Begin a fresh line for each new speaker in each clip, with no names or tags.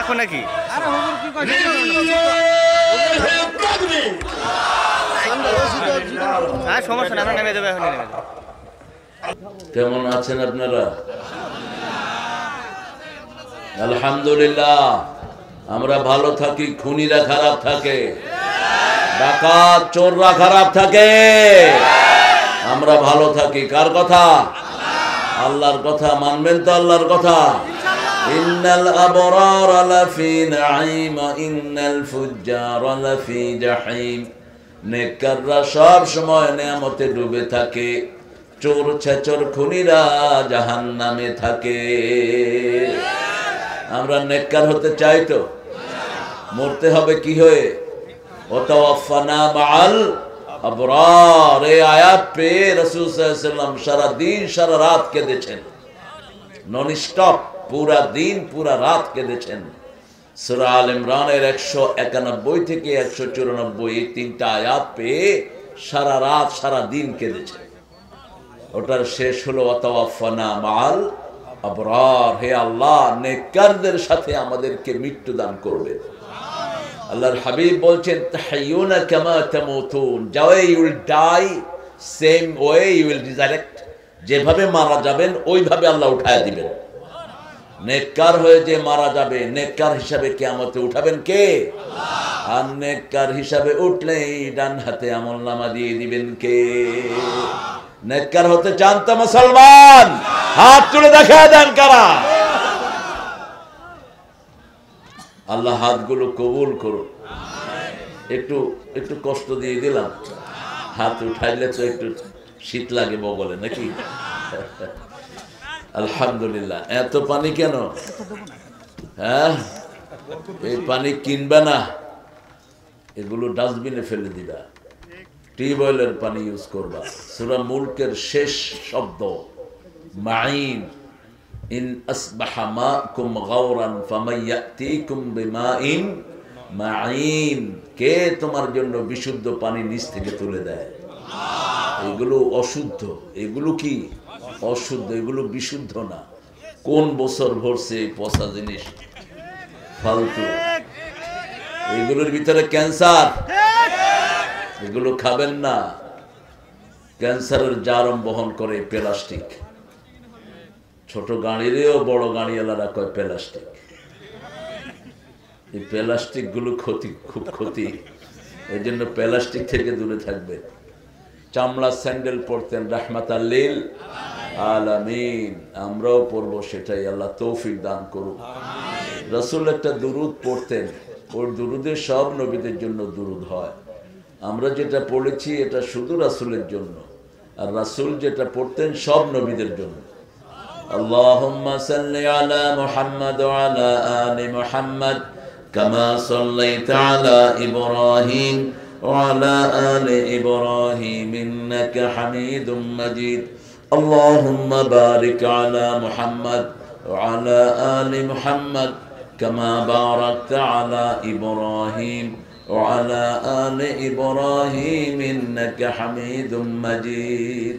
রাখো নাকি? হ্যাঁ সমস্যা না, আমরা নেমে দেবো, এখন নেমে দেবো।
কেমন আছেন আপনারা? আলহামদুলিল্লাহ, আমরা ভালো থাকি, খুনিরা খারাপ থাকে, ডাকাত চোররা খারাপ থাকে, আমরা ভালো থাকি। কার কথা? আল্লাহর কথা। মানবেন তো আল্লাহর কথা? ইন্নাল আবরারা লাফি নাঈম ইন্নাল ফুজ্জারা লাফি জাহিম। নেককাররা সব সময় নেয়ামতে ডুবে থাকে, চোর ছেচর খুনিরা জাহান্নামে থাকে। আমরা নেককার হতে চাই তো মরতে হবে কি হয়ে? ওয়াতাওয়াফানা মাআল আবরার। এই আয়াত পেয়ে রাসূল সাল্লাল্লাহু আলাইহি ওয়াসাল্লাম সারা দিন সারা রাত কেঁদেছেন, নন স্টপ, পুরা দিন পুরা রাত কেঁদেছেন। সূরা আল ইমরানের 191 থেকে 194 এই তিনটা আয়াত পেয়ে সারা রাত সারা দিন কেঁদেছেন। ওটার শেষ হলো ওয়াতাওয়াফানা মাআল আবরার। হে আল্লাহ, নেককারদের সাথে আমাদেরকে মৃত্যু দান করবে। আল্লাহর হাবিব বলছেন, তাহাইয়ুনা কামা তামুতুন, যাওয়ে you will die same way you will resurrect. যেভাবে মারা যাবেন ওইভাবে আল্লাহ উঠায় দিবেন। নেককার হয়ে যে মারা যাবে, নেককার হিসাবে কিয়ামতে উঠাবেন কে? আল্লাহ। আর নেককার হিসাবে উঠলেই ডান হাতে আমলনামা দিয়ে দিবেন কে? নেককার হতে চান তো মুসলমান? হাত তুলে দেখা দেন কারা? আল্লাহ হাতগুলো কবুল করুন। একটু একটু কষ্ট দিয়ে দিলাম, হাত উঠাইলে তো একটু শীত লাগে বগলে নাকি? আলহামদুলিল্লাহ। এত পানি কেন? হ্যাঁ, এই পানি কিনবে না, এগুলো ডাস্টবিনে ফেলে দিবা, টিউবওয়েলের পানি ইউজ করবা। সূরা মুলকের শেষ শব্দ মাইন, ইন আসবাহা মাকুম গাওরান ফামাইয়াতিকুম বিমাইন মাইন। কে তোমার জন্য বিশুদ্ধ পানি নিচ থেকে তুলে দেয়? এগুলো অশুদ্ধ, এগুলো কি অশুদ্ধ, এগুলো বিশুদ্ধ না। কোন বছর ভরছে এই পচা জিনিস, ফালতু। এগুলোর ভিতরে ক্যান্সার, এগুলো খাবেন না। ক্যান্সারের জারম বহন করে প্লাস্টিক। ছোট গাড়িরেও বড় গাড়িওয়ালারা কয় প্লাস্টিক। এই প্লাস্টিক গুলো ক্ষতি, খুব ক্ষতি। এই জন্য প্লাস্টিক থেকে দূরে থাকবে। চামড়া স্যান্ডেল পরতেন রাহমাতাল লিল আলামিন, আমরাও পরবো সেটাই। আল্লাহ তৌফিক দান করুন। রাসূল একটা দুরুদ পড়তেন, ওর দুরুদে সব নবীদের জন্য দুরুদ হয়। আমরা যেটা পড়েছি এটা শুধু রাসূলের জন্য, আর রাসূল যেটা পড়তেন সব নবীদের জন্য। আল্লাহুম্মা সাল্লি আলা মুহাম্মাদ ওয়া আলা আলি মুহাম্মাদ কামা সাল্লাইতা আলা ইব্রাহিম ওয়া আলা আলি ইব্রাহিম ইন্নাকা হামিদুম মাজিদ। আল্লাহুম্মা বারিক আলা মুহাম্মাদ ওয়া আলা আলি মুহাম্মাদ কামা বারাকতা আলা ইব্রাহিম وعلى آل إبراهيم إنك حميد مجيد।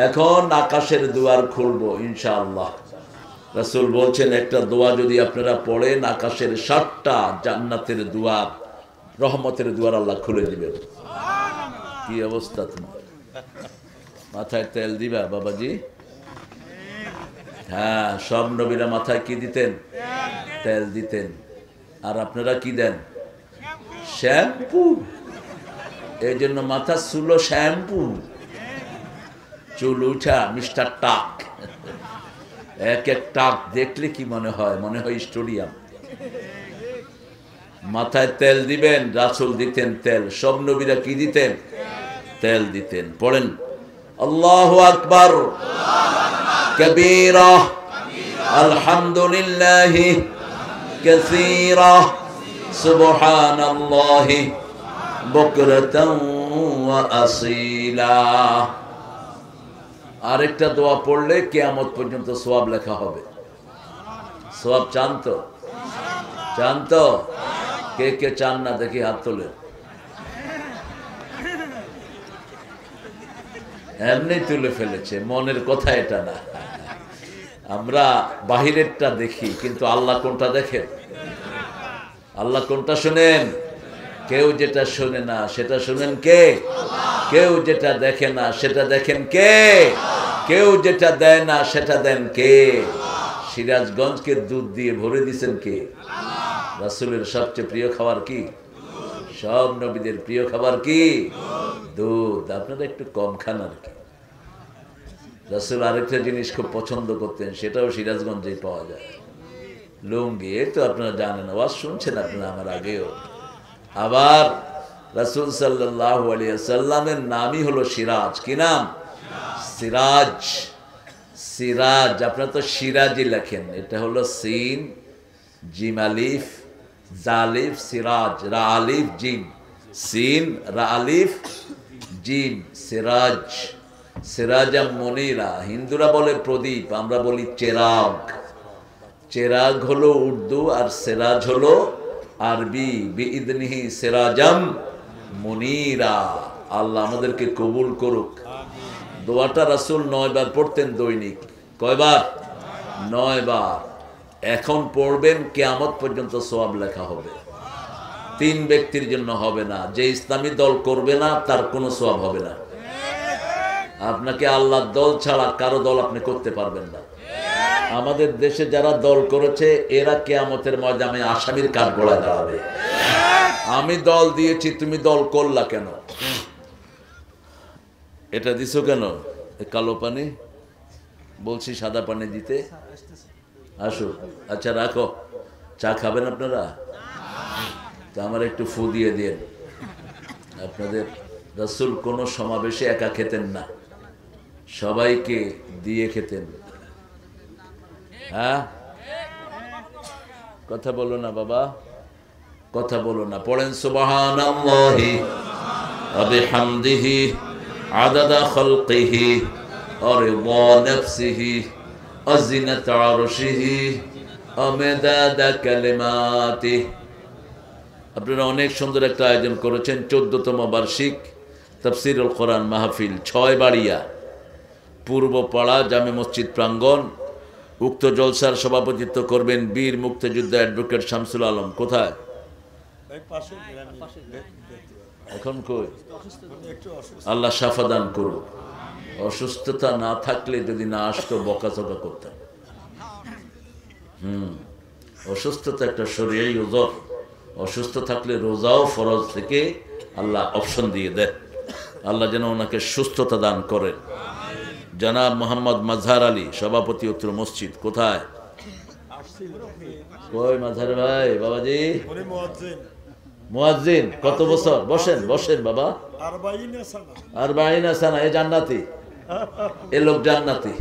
এখন আকাশের দুয়ার খুলবো ইনশাআল্লাহ। রাসূল বলছেন একটা দোয়া যদি আপনারা পড়েন, আকাশের 7টা জান্নাতের দুয়ার, রহমতের দুয়ার আল্লাহ খুলে দিবেন। কি অবস্থা তোমার? মাথায় তেল দিবা বাবাজি? হ্যাঁ, সব নবীরা মাথায় কি দিতেন? তেল দিতেন। আর আপনারা কি দেন? শ্যাম্পু। এই জন্য মাথা চুলো শ্যাম্পু, চুল উঠা মিস্টার টাক। এক এক টাক দেখলে কি মনে হয়? মনে হয় স্টেডিয়াম। মাথায় তেল দিবেন, রাসূল দিতেন তেল। সব নবীরা কি দিতেন? তেল দিতেন। পড়েন আল্লাহু আকবার কবীরা আলহামদুলিল্লাহি কাসীরা সুবহানাল্লাহি বুকরাতান ওয়া আসীলা। আরেকটা দোয়া পড়লে কিয়ামত পর্যন্ত সওয়াব লেখা হবে। সওয়াব চান তো? চান তো? কে কে চান না দেখি হাত তোলে। এমনি তুলে ফেলেছে, মনের কথা এটা না। আমরা বাহিরেরটা দেখি, কিন্তু আল্লাহ কোনটা দেখেন? আল্লাহ কোনটা শোনেন? কেউ যেটা শোনে না সেটা শোনেন কে? কেউ যেটা দেখে না সেটা দেখেন কে? কেউ যেটা দেয় না সেটা দেন কে? সিরাজগঞ্জকে দুধ দিয়ে ভরে দিছেন কে? রাসূলের সবচেয়ে প্রিয় খাবার কি? সব নবীদের প্রিয় খাবার কি? দুধ। আপনারা একটু কম খান আর কি। রাসূল আরেকটা জিনিস খুব পছন্দ করতেন, সেটাও সিরাজগঞ্জেই পাওয়া যায়, লুঙ্গি। এই তো আপনারা জানেন, আওয়াজ শুনছেন আপনারা আমার আগেও। আবার রাসূল সাল্লাল্লাহু আলাইহি ওয়াসাল্লামের নামই হলো সিরাজ। কি নাম? সিরাজ। সিরাজ, আপনারা তো সিরাজি লেখেন, এটা হলো সিন জিম আলিফ জালিফ সিরাজ, রা আলিফ জিম, সিন রা আলিফ জিম, সিরাজ। সিরাজাম মুনিরা, হিন্দুরা বলে প্রদীপ, আমরা বলি চেরাগ। চেরাগ হলো উর্দু আর সিরাজ হলো আরবি। বিইদনিহি সিরাজাম মুনিরা। আল্লাহ আমাদেরকে কবুল করুক। দোয়াটা রাসূল 9 বার পড়তেন দৈনিক। কয়বার? 9 বার। এখন পড়বেন, কিয়ামত পর্যন্ত সওয়াব লেখা হবে। 3 ব্যক্তির জন্য হবে না, যে ইসলামী দল করবে না তার কোনো সওয়াব হবে না। আপনাকে আল্লাহর দল ছাড়া কারো দল আপনি করতে পারবেন না। আমাদের দেশে যারা দল করেছে এরা কিয়ামতের ময়দানে আসামির কাঠগড়ায় দাঁড়াবে। আমি দল দিয়েছি, তুমি দল করলা কেন? এটা দিছো কেন? কালো পানি বলছি, সাদা পানি দিতে। আসো, আচ্ছা রাখো। চা খাবেন আপনারা? তা আমার একটু ফু দিয়ে দিন। আপনাদের রাসূল কোনো সমাবেশে একা খেতেন না, সবাইকে দিয়ে খেতেন। হ্যাঁ, কথা বলো না বাবা, কথা বলো না। পড়েন সুবহানাল্লাহি ওয়া বিহামদিহি আদাদা খালকিহি ওয়া রিদা নাফসিহি ওয়া জিনাতা আরশিহি ওয়া মিদাদা কালিমাতিহি। আপনারা অনেক সুন্দর একটা আয়োজন করেছেন, 14তম বার্ষিক তাফসীরুল কোরআন মাহফিল, 6 বাড়িয়া পূর্ব পাড়া জামে মসজিদ প্রাঙ্গণ। উক্ত জলসার সভাপতিত্ব করবেন বীর মুক্তিযোদ্ধা অ্যাডভোকেট শামসুল আলম। কোথায় এখন? কই? আল্লাহ শাফা দান করুক। অসুস্থতা না থাকলে যদি না আসতো বকাঝকা করতাম। অসুস্থতা একটা শরীয়ী ওজর। অসুস্থ থাকলে রোজাও ফরজ থেকে আল্লাহ অপশন দিয়ে দেয়। আল্লাহ যেন ওনাকে সুস্থতা দান করেন। জনাব মোহাম্মদ মাজহার আলী, সভাপতি উত্তর মসজিদ। কোথায়? কই মাজহার ভাই? বাবাজি মুয়াজ্জিন। কত বছর? বসেন বসেন বাবা। 40 সানা। এ জান্নাতি, এ লোক জান্নাতি।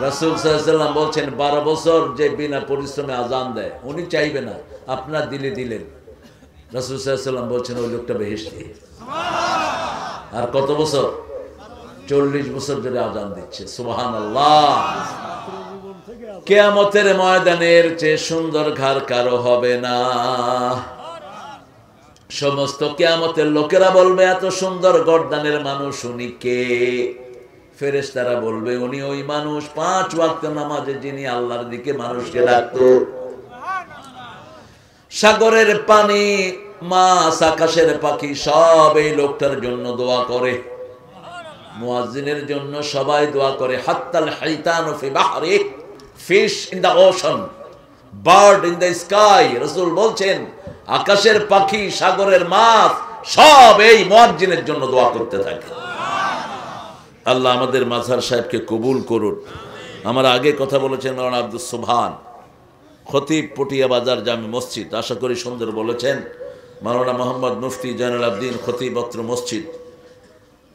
রাসূল সাল্লাল্লাহু আলাইহি ওয়াসাল্লাম বলছেন 12 বছর যে বিনা পরিশ্রমে আজান দেয়, উনি চাইবে না, আপনার দিলে দিলেন। রাসূল সাল্লাল্লাহু আলাইহি ওয়াসাল্লাম বলছেন ওই লোকটা বেহেশতি। আর কত বছর? 40 বছর ধরে আজান দিচ্ছে। সুবহানাল্লাহ। কিয়ামতের ময়দানের চেয়ে সুন্দর ঘর কারো হবে না। সমস্ত কিয়ামতের লোকেরা বলবে এত সুন্দর গর্দানের মানুষ উনি কে? ফেরেশতারা বলবে উনি ওই মানুষ 5 ওয়াক্ত নামাজে যিনি আল্লাহর দিকে মানুষকে ডাকতো। সাগরের পানি, মাছ, আকাশের পাখি সব এই লোকটার জন্য দোয়া করে। মুয়াজ্জিনের জন্য সবাই দোয়া করে। হাত্তাল হাইতানু ফি বাহরি, fish in the ocean, bird in the sky. রাসূল বলছেন আকাশের পাখি, সাগরের মাছ সব এই মুয়াজ্জিনের জন্য দোয়া করতে থাকে। আল্লাহ আমাদের মাজহার সাহেবকে কবুল করুন। আমার আগে কথা বলেছেন মাওলানা আব্দুস সুবহান, খতিব পটিয়া বাজার জামে মসজিদ। আশা করি সুন্দর বলেছেন। মাওলানা মোহাম্মদ মুফতি জয়নুল আবদিন, খতিব অত্র মসজিদ।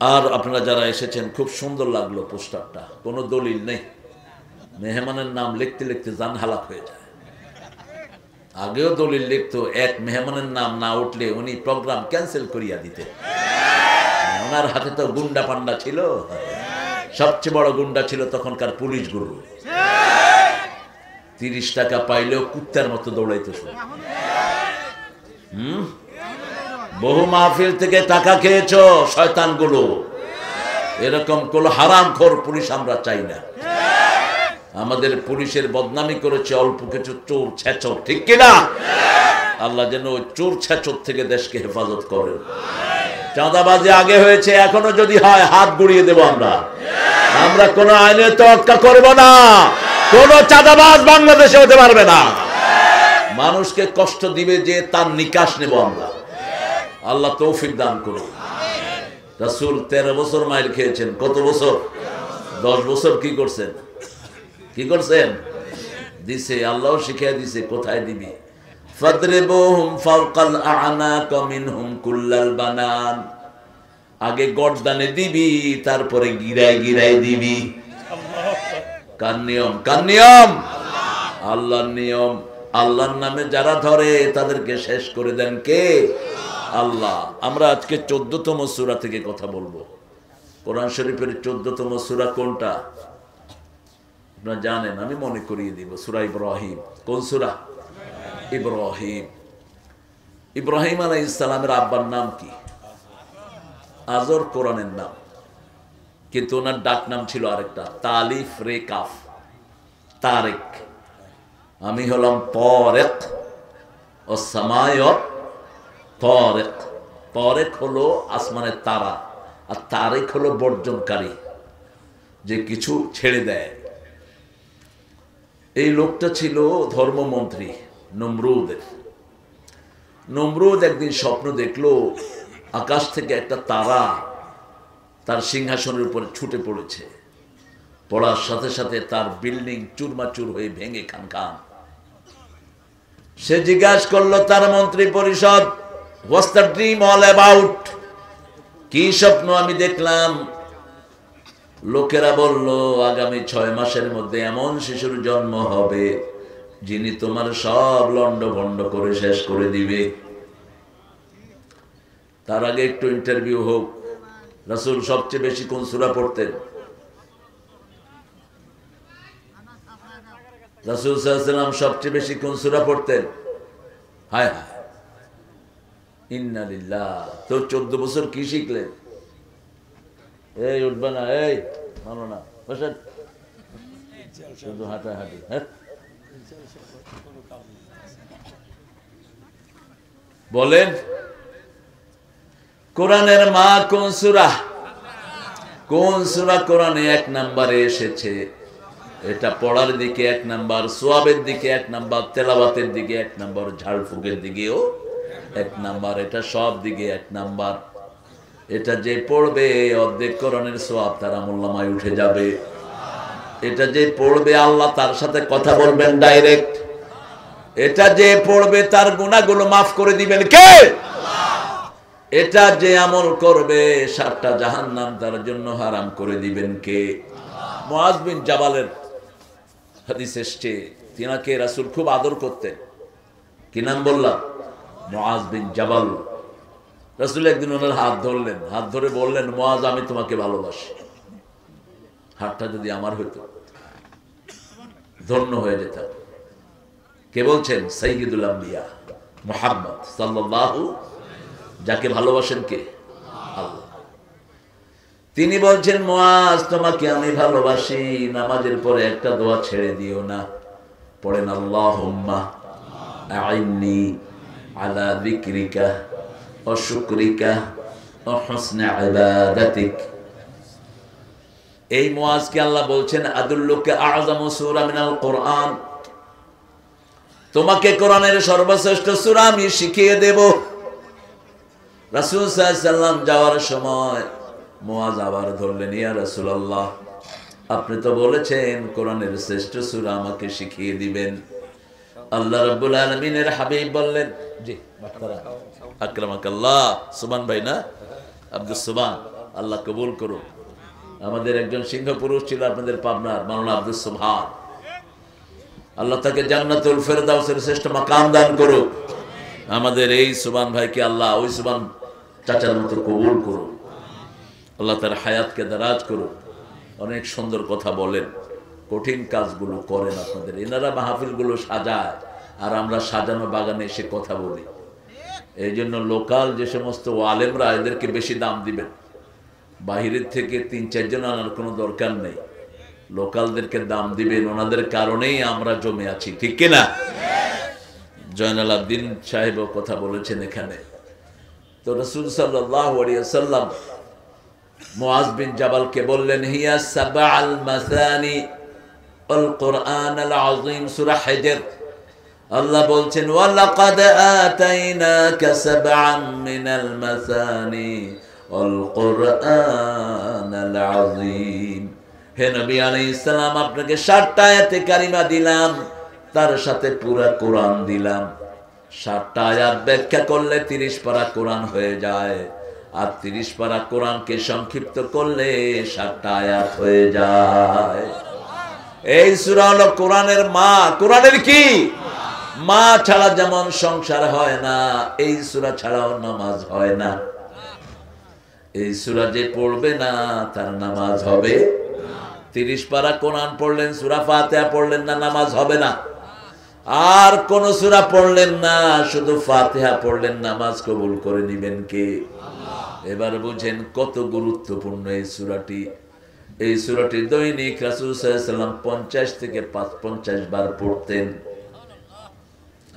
আর আপনারা যারা এসেছেন, খুব সুন্দর লাগলো পোস্টারটা। কোনো দলিল নেই, মেহমানের নাম লিখতে লিখতে জান হালাক হয়ে যায়। আগেও দলিল লিখতো, এক মেহমানের নাম না উঠলে উনি প্রোগ্রাম ক্যান্সেল করিয়া দিতে। ওনার হাতে তো গুন্ডা পান্ডা ছিল, সবচেয়ে বড় গুন্ডা ছিল তখনকার পুলিশ গুরু। 30 টাকা পাইলেও কুত্তার মতো দৌড়াইতে শুরু। বহু মাহফিল থেকে টাকা খেয়েছো শয়তানগুলো। এরকম কোন হারামখোর পুলিশ আমরা চাই না। আমাদের পুলিশের বদনামি করেছে অল্প কিছু চোর ছেচর, ঠিক কিনা? আল্লাহ যেন ওই চোর ছেচর থেকে দেশকে হেফাজত করেন। চাঁদাবাজি আগে হয়েছে, এখনো যদি হয় হাত গুড়িয়ে দেব আমরা। আমরা কোন আইনের তোয়াক্কা করব না। কোন চাঁদাবাজ বাংলাদেশে হতে পারবে না। মানুষকে কষ্ট দিবে যে তার নিকাশ নেব আমরা। আল্লাহ তৌফিক দান করুন। রাসূল 13 বছর মাইর খেয়েছেন। কত বছর? 10 বছর কি করছেন? কি করছেন? দিছে, আল্লাহ শিখিয়ে দিছে কোথায় দিবি। ফাদরিবুহুম ফাওকাল আ'নাক মিনহুম কুল্লাল বানান। আগে গর্দানে দিবি, তারপরে গিরায় গিরায় দিবি। কার নিয়ম? কার নিয়ম? আল্লাহর নিয়ম। আল্লাহর নামে যারা ধরে তাদেরকে শেষ করে দেন কে? আল্লাহ। আমরা আজকে 14তম সূরা থেকে কথা বলবো। কোরআন শরীফের 14তম সূরা কোনটা আপনারা জানেন? আমি মনে করিয়ে দিব। সূরা ইব্রাহিম। কোন সূরা? ইব্রাহিম। ইব্রাহিম আলাইহিস সালামের আব্বার নাম কি? আজর কোরআনের নাম, কিন্তু ওনার ডাক নাম ছিল আরেকটা, তালিফ রে কাফ, তারেক। আমি হলাম তরেক ও সামায় তরেক। তরেক হলো আসমানের তারা, আর তারেক হলো বর্জনকারী, যে কিছু ছেড়ে দেয়। এই লোকটা ছিল ধর্মমন্ত্রী নমরুদের। নমরুদ একদিন স্বপ্ন দেখলো আকাশ থেকে একটা তারা তার সিংহাসনের উপরে ছুটে পড়েছে। পড়ার সাথে সাথে তার বিল্ডিং চুরমাচুর হয়ে ভেঙে খান খান। সে জিজ্ঞাসা করলো তার মন্ত্রী পরিষদ, what's the dream all about? কি স্বপ্ন আমি দেখলাম? লোকেরা বলল, আগামী 6 মাসের মধ্যে এমন শিশুর জন্ম হবে যিনি তোমার সব লন্ডভন্ড করে শেষ করে দিবে। তার আগে একটু ইন্টারভিউ হোক। রাসূল সবচেয়ে বেশি কোন সূরা পড়তেন? রাসূল সাল্লাল্লাহু আলাইহি ওয়াসাল্লাম সবচেয়ে বেশি কোন সূরা পড়তেন? হায় হায়, ইন্না লিল্লাহ। তো 14 বছর কি শিখলেন? এই উঠবে না, এই মানো না, বসেন, শুধু হাঁটাহাঁটি। হ্যাঁ, বলেন কোরআনের মা কোন সূরা? কোন সূরা কোরআনে 1 নম্বরে এসেছে? এটা পড়ার দিকে 1 নাম্বার, সওয়াবের দিকে 1 নাম্বার, তেলাওয়াতের দিকে 1 নাম্বার, ঝাড়ফুঁকের দিকেও 1 নাম্বার। এটা সব দিকে 1 নাম্বার। এটা যে পড়বে অর্ধেক কোরআনের সওয়াব তার আমলনামায় উঠে যাবে। এটা যে পড়বে আল্লাহ তার সাথে কথা বলবেন ডাইরেক্ট। এটা যে পড়বে তার গুনাহগুলো মাফ করে দিবেন কে? এটা যে আমল করবে 7টা জাহান্নাম তার জন্য হারাম করে দিবেন কে? মুআজ বিন জাবালের হাদিস এসছে, তিনাকে রাসূল খুব আদর করতেন। কি নাম বললাম? মুআজ বিন জাবাল। রাসূল একদিন ওনার হাত ধরলেন, হাত ধরে বললেন, মুআজ আমি তোমাকে ভালোবাসি। হাতটা যদি আমার হইতো ধন্য হয়ে যেতাম। কে বলছেন? সাইয়্যিদুল আম্বিয়া মুহাম্মদ সাল্লাল্লাহু, যাকে ভালোবাসেন কে? আল্লাহ। তিনি বলছেন, মুআজ তোমাকে আমি ভালোবাসি, নামাজের পরে একটা দোয়া ছেড়ে দিও না। পড়েন, আল্লাহুম্মা আইন্নি আলা যিকরিকা ওয়া শুকরিকা ওয়া হুসনি ইবাদাতিক। এই মুআজকে আল্লাহ বলছেন, আদুল্লুকা আ'যামু সূরা মিনাল কোরআন, তোমাকে কোরআনের সর্বশ্রেষ্ঠ সূরা আমি শিখিয়ে দেব। রাসূল সাল্লাল্লাহু আলাইহি ওয়াসাল্লাম যাওয়ার সময় মুআজ আবার ধরলেন, ইয়া রাসূলুল্লাহ, আপনি তো বলেছেন কোরআনের শ্রেষ্ঠ সূরা আমাকে শিখিয়ে দিবেন। আল্লাহ রাব্বুল আলামিনের হাবিব বললেন, জি মাশাআল্লাহ, আকরামাকাল্লাহ, সুবহান ভাই না, আব্দুস সুবহান, আল্লাহ কবুল করুন। আমাদের একজন সিংহ পুরুষ ছিল আপনাদের পাবনার, মাওলানা আব্দুস সুবহান। আল্লাহ তাকে জান্নাতুল ফেরদাউসের শ্রেষ্ঠ মাকাম দান করুক। আমাদের এই সুবহান ভাইকে আল্লাহ ওই সুবহান চাচার মতো কবুল করুন। আল্লাহ তার হায়াতকে দারাজ করুন। অনেক সুন্দর কথা বলেন, কঠিন কাজগুলো করেন আপনাদের। এনারা মাহফিলগুলো সাজায় আর আমরা সাজানো বাগানে এসে কথা বলি। এই জন্য লোকাল যে সমস্ত আলেমরা, এদেরকে বেশি দাম দিবেন। বাহিরের থেকে 3-4 জন আনার কোনো দরকার নেই। লোকালদেরকে দাম দিবেন, ওনাদের কারণেই আমরা জমে আছি, ঠিক কিনা? জয়নাল আবদিন সাহেবও কথা বলেছেন এখানে। তো রাসূল সাল্লাল্লাহু আলাইহি ওয়াসাল্লাম মুআজ বিন জাবালকে বললেন, হিয়া সাবআল মাসানি আল কুরআন আল আযীম, সূরা হিজর। আল্লাহ বলছেন, ওয়ালাকাদ আতাইনাকা সাবআন মিনাল মাসানি আল কুরআন আল আযীম। হে নবী আলাইহিস সালাম, আপনাকে 7টা আয়াতে কারিমা দিলাম, তার সাথে পুরা কোরআন দিলাম। 7টা আয়াত ব্যাখ্যা করলে 30 পারা কোরআন হয়ে যায়, আর 30 পারা কোরআনকে সংক্ষিপ্ত করলে 7টা আয়াত হয়ে যায়। এই সূরা হলো কোরআনের মা। কোরআনের কি মা? ছাড়া যেমন সংসার হয় না, এই সূরা ছাড়াও নামাজ হয় না। এই সূরা যে পড়বে না তার নামাজ হবে। 30 পারা কোরআন পড়লেন, সূরা ফাতিহা পড়লেন না, নামাজ হবে না। আর কোন সূরা পড়লেন না, শুধু ফাতিহা পড়লেন, নামাজ কবুল করে নিবেন কে? এবার বুঝেন কত গুরুত্বপূর্ণ এই সূরাটি। এই সূরাটি দৈনিক রাসূল সাল্লাল্লাহু আলাইহি ওয়াসাল্লাম 50 থেকে 50 বার পড়তেন।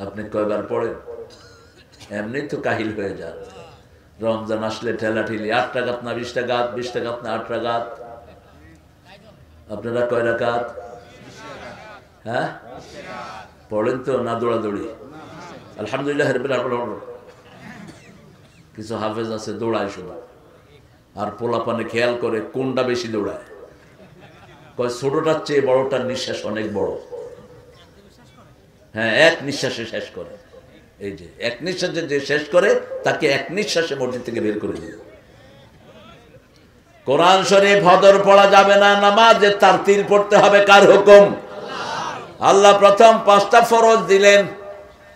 আপনি কয়বার পড়েন? এমনি তো কাহিল হয়ে যান। রমজান আসলে ঠেলাঠেলি 8 রাকাত না 20 রাকাত, 20 রাকাত না 8 রাকাত। আপনারা কয় রাকাত? হ্যাঁ, পড়েন তো না দৌড়াদৌড়ি? আলহামদুলিল্লাহ রাব্বিল আলামিন। কিছু হাফেজ আছে দৌড়ায় শুধু, আর পোলাপানে খেয়াল করে কোনটা বেশি দৌড়ায়। কয় ছোটটার চেয়ে বড়টার নিঃশ্বাস অনেক বড়। হ্যাঁ, এক নিঃশ্বাসে শেষ করে। এই যে এক নিঃশ্বাসে যে শেষ করে তাকে এক নিঃশ্বাসে মসজিদ থেকে বের করে দিল। কোরআন শরীফ হদর পড়া যাবে না, নামাজে তারতিল পড়তে হবে। কার হুকুম? আল্লাহ প্রথম 5টা ফরজ দিলেন,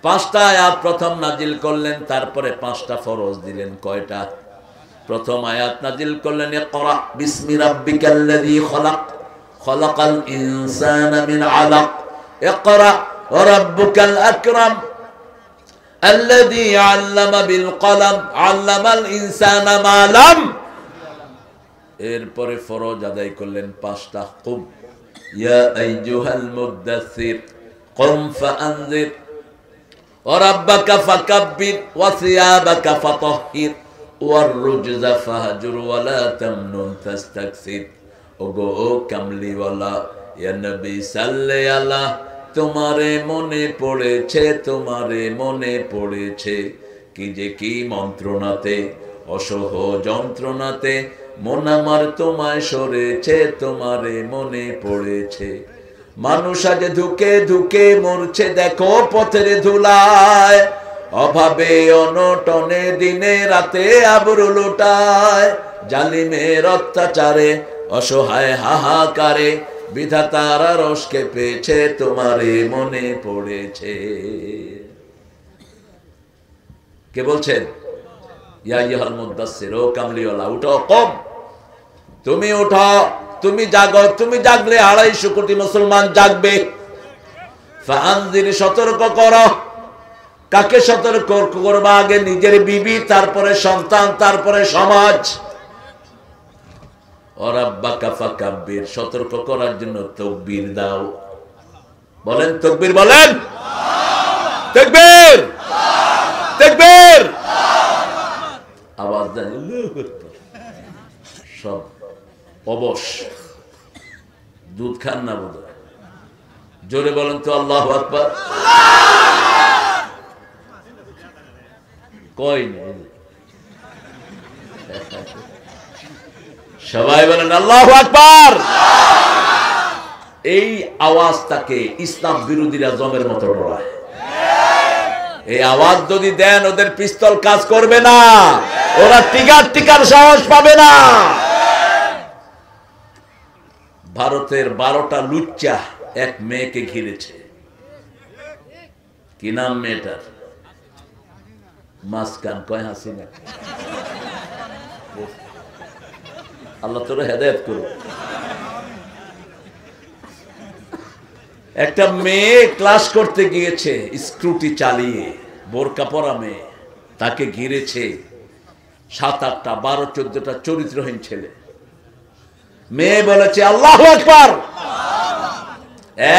5টা আয়াত প্রথম নাজিল করলেন, তারপরে 5টা ফরজ দিলেন। কয়টা? প্রথম আয়াত নাজিল করলেন, ইকরা বিসমি রাব্বিকাল্লাযী খলাক, খলাকাল ইনসানা মিন আলাক, ইকরা ওয়া রাব্বুকাল আকরাম আল্লাযী আল্লামা বিল কলম, আল্লামাল ইনসানা মা লাম। এরপরে ফরজ আদায় করলেন 5টা। কুম ইয়া আইয়ুহাল মুদাসসির কুম ফাআনজির ওয়া রাব্বাকা ফাকাব্বির ওয়া সিয়াবাকা ফাতাহহির ওয়ার রুজজা ফাহজুর ওয়া লা তামনুন তাস্তাকসির। ওগো কামলিওয়ালা, ইয়া নবী সাল্লি আলা, তোমারে মনে পড়েছে, তোমারে মনে পড়েছে, কি যে কি মন্ত্রণাতে, অসহ যন্ত্রণাতে মন আমার তোমায় সরেছে, তোমারে মনে পড়েছে। মানুষ আজ ধুকে ধুকে মরছে, দেখো পথের ধুলায়, অভাবে অনটনে দিনে রাতে আবরু লুটায়, জালিমের অত্যাচারে অসহায় হাহাকারে বিধাতার রসকে পেয়েছে, তোমারে মনে পড়েছে। কে বলছেন? ইয়া আইয়ুহাল মুদাসসির, ও কামলিওয়ালা, উঠো, কম, তুমি উঠো, তুমি জাগো। তুমি জাগলে 250 কোটি মুসলমান জাগবে। ফাআনজির, সতর্ক করো। কাকে সতর্ক করবা? আগে নিজের বিবি, তারপরে সন্তান, তারপরে সমাজ। ওয়া রাব্বাকা ফাকাব্বির, সতর্ক করার জন্য তাকবীর দাও। বলেন তাকবীর, বলেন তাকবীর, তাকবীর। আওয়াজ দেন, সব অবশ। দুধ খান না বোধ? জোরে বলেন তো আল্লাহু আকবার। কই সবাই বলেন আল্লাহু আকবার। এই আওয়াজটাকে ইসলাম বিরোধীরা জমের মতো ডরায়। এই আওয়াজ যদি দেন, ওদের পিস্তল কাজ করবে না, ওরা টিকার সাহস পাবে না। ভারতের 12টা লুচ্চা এক মেয়েকে ঘিরেছে। কি নাম মেয়েটার? মাসকান, কয় হাসিনা। আল্লাহ তোরা হেদায়েত করুন। একটা মেয়ে ক্লাস করতে গিয়েছে স্কুটি চালিয়ে, বোরকা পরা মেয়ে, তাকে ঘিরেছে 7-8টা 12-14টা চরিত্রহীন ছেলে। মেয়ে বলেছে আল্লাহু আকবার,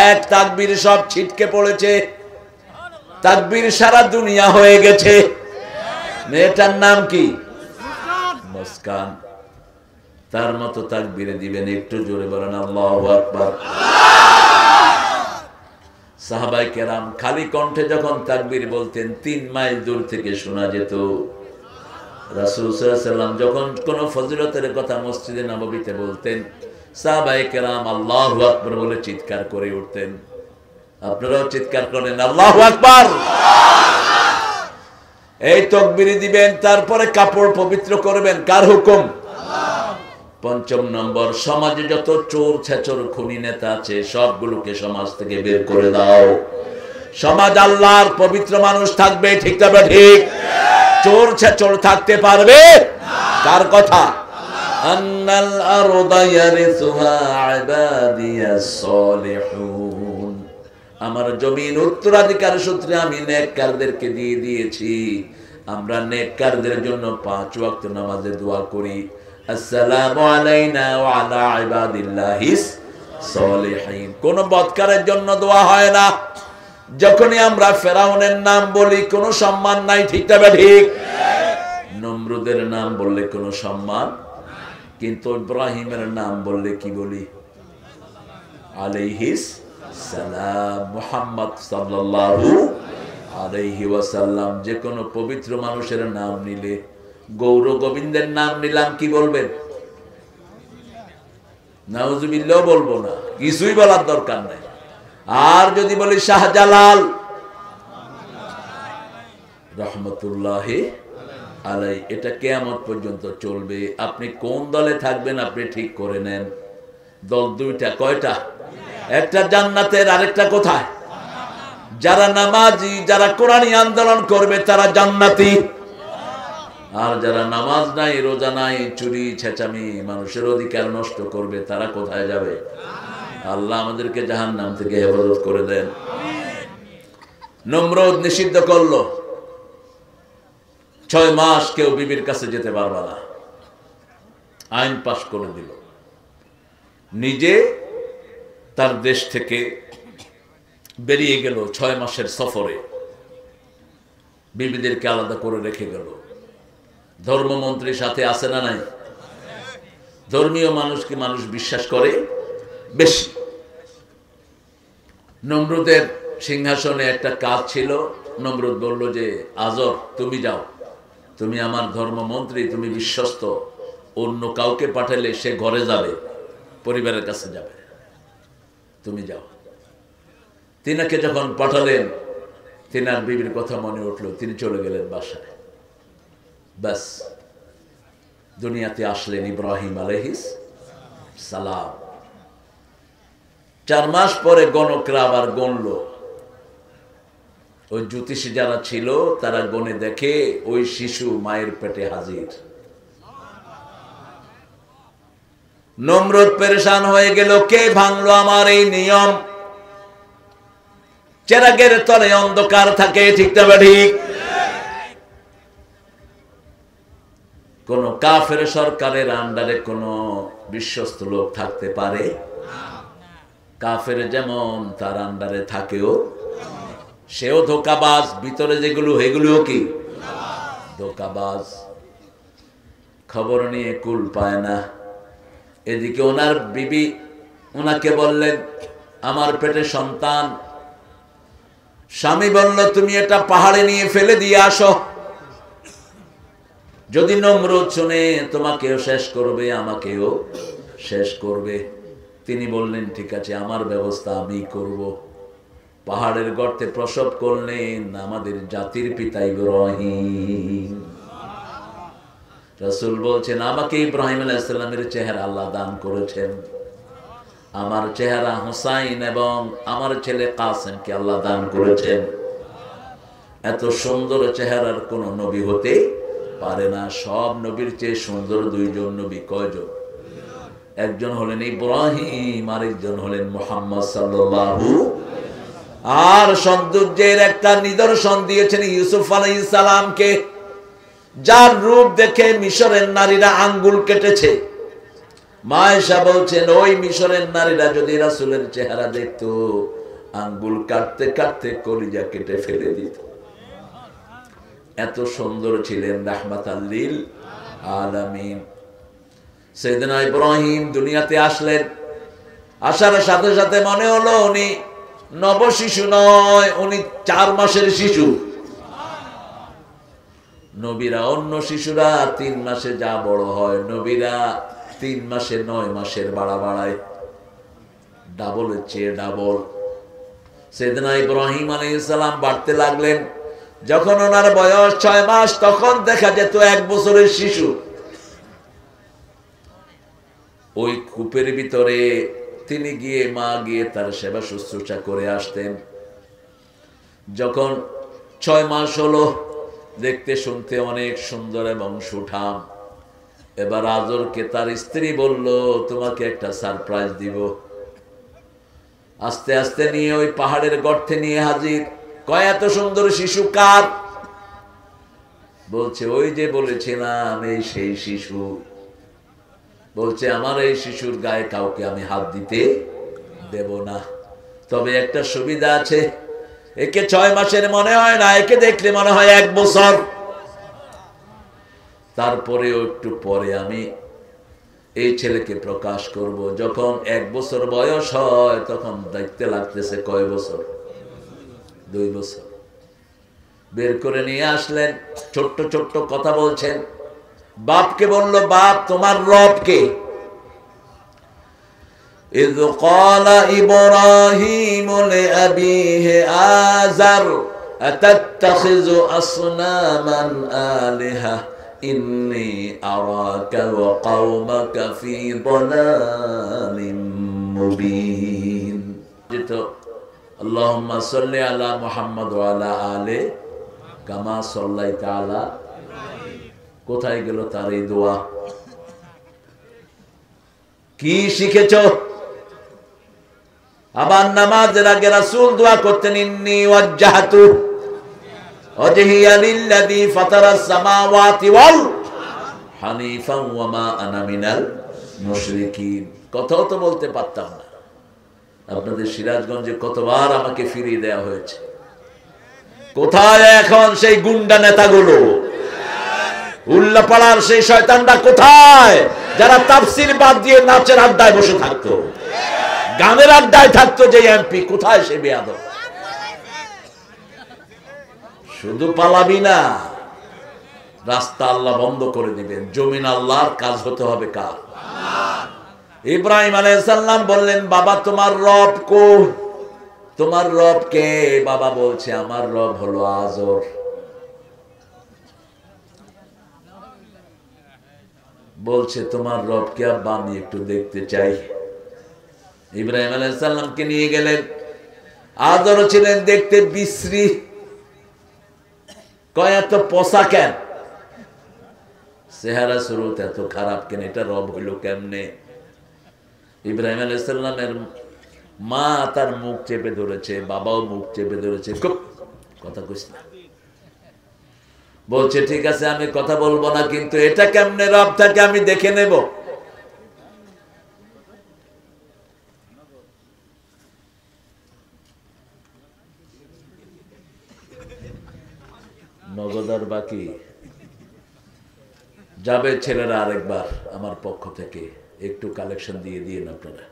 এক তাকবীর সব ছিটকে পড়েছে। তাকবীর সারা দুনিয়া হয়ে গেছে। মেয়েটার নাম কি? মুস্কান। তার মতো তাকবীর দিবেন, একটু জোরে বলেন আল্লাহু আকবার। সাহাবায়ে কেরাম খালি কণ্ঠে যখন তাকবীর বলতেন 3 মাইল দূর থেকে শোনা যেত। রাসূল সাল্লাল্লাহু আলাইহি ওয়াসাল্লাম যখন কোন ফজিলতের কথা মসজিদে নববীতে বলতেন, সাহাবায়ে কেরাম আল্লাহু আকবার বলে চিৎকার করে উঠতেন। আপনারাও চিৎকার করেন আল্লাহু আকবার। এই তাকবীর দিবেন, তারপরে কাপড় পবিত্র করবেন। কার হুকুম? পঞ্চম নম্বর, সমাজে যত চোর ছেচর খুনি নেতা আছে সবগুলোকে সমাজ থেকে বের করে দাও। সমাজ আল্লাহর পবিত্র মানুষ থাকবে, ঠিক তবে ঠিক। চোর ছেচর থাকতে পারবে কার কথা? আন্নাল আরদা ইয়ারিসুহা ইবাদিয়াস সালিহুন। আমার জমিন উত্তরাধিকার সূত্রে আমি নেককারদেরকে দিয়ে দিয়েছি। আমরা নেককারদের জন্য 5 ওয়াক্ত নামাজে দোয়া করি, আসসালামু আলাইনা ওয়া আলা ইবাদিল্লাহিস সালিহিন। কোন বদকারের জন্য দোয়া হয় না। যখনই আমরা ফেরাউনের নাম বলি কোনো সম্মান নাই, ঠিক তবে ঠিক। নমরুদের নাম বললে কোনো সম্মান, কিন্তু ইব্রাহিমের নাম বললে কি বলি? আলাইহিস সালাম। মুহাম্মদ সাল্লাল্লাহু আলাইহি ওয়াসাল্লাম। যে কোনো পবিত্র মানুষের নাম নিলে, গৌর গোবিন্দের নাম নিলাম, কি বলবেন? নাউজুবিল্লাহ বলবো না, কিছুই বলার দরকার নাই। আর যদি বলি শাহজালাল রহমতুল্লাহি আলাই, এটা কিয়ামত পর্যন্ত চলবে। আপনি কোন দলে থাকবেন আপনি ঠিক করে নেন। দল দুইটা, কয়টা? একটা জান্নাতের, আরেকটা কোথায়? যারা নামাজি, যারা কোরআনী আন্দোলন করবে তারা জান্নাতি। আর যারা নামাজ নাই, রোজা নাই, চুরি ছেঁচামি, মানুষের অধিকার নষ্ট করবে, তারা কোথায় যাবে? আল্লাহ আমাদেরকে জাহান্নাম থেকে হেফাজত করে দেন। নমরুদ নিষিদ্ধ করলো 6 মাস কেউ বিবির কাছে যেতে পারবে না, আইন পাশ করে দিল। নিজে তার দেশ থেকে বেরিয়ে গেল 6 মাসের সফরে, বিবিদেরকে আলাদা করে রেখে গেল। ধর্মমন্ত্রীর সাথে আছে না নাই? ধর্মীয় মানুষকে মানুষ বিশ্বাস করে বেশি। নমরুদের সিংহাসনে একটা কাজ ছিল। নমরুদ বলল যে আজর তুমি যাও, তুমি আমার ধর্মমন্ত্রী, তুমি বিশ্বস্ত, অন্য কাউকে পাঠালে সে ঘরে যাবে, পরিবারের কাছে যাবে, তুমি যাও। তিনাকে যখন পাঠালেন, তিনার বিবির কথা মনে উঠলো, তিনি চলে গেলেন বাসায়। ব্যাস, দুনিয়াতে আসলেন ইব্রাহিম আলাইহিস সালাম। 4 মাস পরে গণকরা আবার গণল। ওই জ্যোতিষী যারা ছিল তারা গণে দেখে ওই শিশু মায়ের পেটে হাজির। নমরুদ পেরেশান হয়ে গেল, কে ভাঙলো আমার এই নিয়ম? চেরাগের তলে অন্ধকার থাকে, ঠিক তবে ঠিক। কোন কাফের সরকারের আন্ডারে কোন বিশ্বস্ত লোক থাকতে পারে? কাফের যেমন তার আন্ডারে থাকেও, সেও ধোকাবাজ। ভিতরে যেগুলো এগুলোও কি ধোকাবাজ। খবর নিয়ে কুল পায় না। এদিকে ওনার বিবি ওনাকে বললেন আমার পেটে সন্তান। স্বামী বলল তুমি এটা পাহাড়ে নিয়ে ফেলে দিয়ে আসো, যদি নমরুদ শুনে তোমাকেও শেষ করবে, আমাকেও শেষ করবে। তিনি বললেন ঠিক আছে, আমার ব্যবস্থা আমি করব। পাহাড়ের গর্তে প্রসব করলেন আমাদের জাতির পিতা ইব্রাহিম। রাসূল বলছেন আমাকে ইব্রাহিম আলাইহিস সালামের চেহারা আল্লাহ দান করেছেন, আমার চেহারা হুসাইন এবং আমার ছেলে কাসেমকে আল্লাহ দান করেছেন। এত সুন্দর চেহারার কোন নবী হতে পারে না। সব নবীর চেয়ে সুন্দর 2 জন নবী। কয়জন? একজন হলেন ইব্রাহিম, আরেকজন হলেন মুহাম্মদ সাল্লাল্লাহু। আর সৌন্দর্যের একটা নিদর্শন দিয়েছেন ইউসুফ আলাইহিস সালামকে, যার রূপ দেখে মিশরের নারীরা আঙ্গুল কেটেছে। মা আয়েশা বলছেন ওই মিশরের নারীরা যদি রাসূলের চেহারা দেখতো আঙ্গুল কাটতে কাটতে কলিজা কেটে ফেলে দিত। এত সুন্দর ছিলেন রাহমাতাল লিল আলামিন। সাইয়েদনা ইব্রাহিম দুনিয়াতে আসলেন, আসার সাথে সাথে মনে হলো উনি নবশিশু নয়, উনি 4 মাসের শিশু। নবীরা অন্য শিশুরা 3 মাসে যা বড় হয়, নবীরা 3 মাসে 9 মাসের বাড়ায়, ডাবলের চেয়ে ডাবল। সাইয়েদনা ইব্রাহিম আলাইহিস সালাম বাড়তে লাগলেন। যখন ওনার বয়স 6 মাস, তখন দেখা যেত 1 বছরের শিশু। ওই কূপের ভিতরে তিনি গিয়ে, মা গিয়ে তার সেবা শুশ্রূষা করে আসতেন। যখন 6 মাস হলো, দেখতে শুনতে অনেক সুন্দর এবং সুঠাম। এবার আজরকে তার স্ত্রী বলল, তোমাকে একটা সারপ্রাইজ দিব। আস্তে আস্তে নিয়ে ওই পাহাড়ের গর্তে নিয়ে হাজির। কয় এত সুন্দর শিশু কার? বলছে ওই যে বলেছিলাম এই সেই শিশু। বলছে আমার এই শিশুর গায়ে কাউকে আমি হাত দিতে দেব না, তবে একটা সুবিধা আছে, একে 6 মাসের মনে হয় না, একে দেখলে মনে হয় 1 বছর। তারপরে একটু পরে আমি এই ছেলেকে প্রকাশ করব। যখন 1 বছর বয়স হয়, তখন দেখতে লাগতেছে কয় বছর? 2 বছর। বের করে নিয়ে আসলেন, ছোট্ট ছোট্ট কথা বলছেন। বাপকে বলল, বাপ তোমার রব কে? إذ قال إبراهيم لأبيه آزر أتتخذ أصناما آلهة إني أراك وقومك في ضلال مبين। اللهم صل على محمد وعلى آله كما صليت على। কোথায় গেল তার এই দোয়া? কি শিখেছ? আবার নামাজের আগে রাসূল দোয়া করতেন, ইন্নী ওয়াজ্জাহতু ওয়াজহিয়া লিল্লাযী ফাতারাস সামাওয়াতি ওয়াল হানিফান ওয়া মা আনা মিনাল মুশরিকিন। কথাও তো বলতে পারতাম না। আপনাদের সিরাজগঞ্জে কতবার আমাকে ফিরিয়ে দেওয়া হয়েছে। কোথায় এখন সেই গুন্ডা নেতাগুলো? উল্লাপাড়ার সেই শয়তানরা কোথায়, যারা তাফসীর বাদ দিয়ে নাচের আড্ডায় বসে থাকতো, গানের আড্ডায় থাকতো? যে এমপি কোথায় সে বেয়াদব? শুধু পালাবি না, রাস্তা আল্লাহ বন্ধ করে দিবেন। জমিন আল্লাহর, কাজ হতে হবে কার? ইব্রাহিম আলাইহিস সালাম বললেন, বাবা তোমার রব কো? তোমার রব কে? বাবা বলছে আমার রব হলো আজর। বলছে তোমার রবকে আব্বা আমি একটু দেখতে চাই। ইব্রাহিম আলাইহিস সালামকে নিয়ে গেলেন। আজর ছিলেন দেখতে বিশ্রী। কয় এত পচা কেন? চেহারা সুরত এত খারাপ কেন? এটা রব হইল কেমনে? ইব্রাহিম আলাইহিস সালামের মা তার মুখ চেপে ধরেছে, বাবাও মুখ চেপে ধরেছে। খুব কথা কইস না। বলছে ঠিক আছে আমি কথা বলবো না, কিন্তু এটা কেমনে রব থাকে আমি দেখে নেব। নগদার বাকি যাবে ছেলেরা, আরেকবার আমার পক্ষ থেকে একটু কালেকশন দিয়ে দিন আপনারা,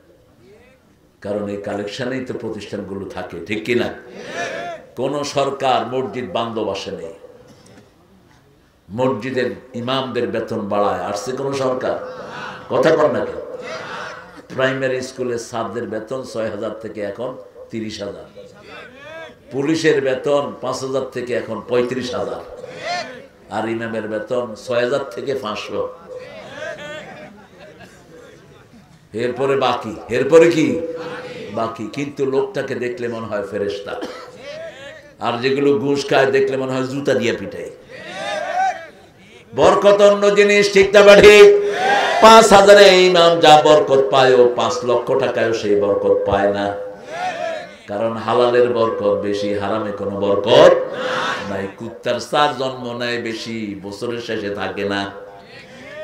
কারণ এই কালেকশনেই তো প্রতিষ্ঠানগুলো থাকে, ঠিক কিনা? কোন সরকার মসজিদ বান্ধব আসে নেই, মসজিদের ইমামদের বেতন বাড়ায় আসছে কোন সরকার? কথা কর না কেন? প্রাইমারি স্কুলের ছাত্রদের বেতন ৬,০০০ থেকে এখন ৩০,০০০, পুলিশের বেতন ৫,০০০ থেকে এখন ৩৫,০০০, আর ইমামের বেতন ৬,০০০ থেকে ৫০০। এরপরে বাকি, এরপরে কি বাকি? কিন্তু লোকটাকে দেখলে মনে হয় ফেরেশতা, আর যেগুলো ঘুষ খায় দেখলে মনে হয় জুতা দিয়ে পিটায়। বরকত অন্য জিনিস, ঠিক না ঠিক? ৫,০০০ ইমাম যা বরকত পায়, ৫ লক্ষ টাকায় সেই বরকত পায় না, কারণ হালালের বরকত বেশি, হারামে কোনো বরকত নাই। কুত্তার ৪ জন্ম নেয় বেশি, বছরের শেষে থাকে না।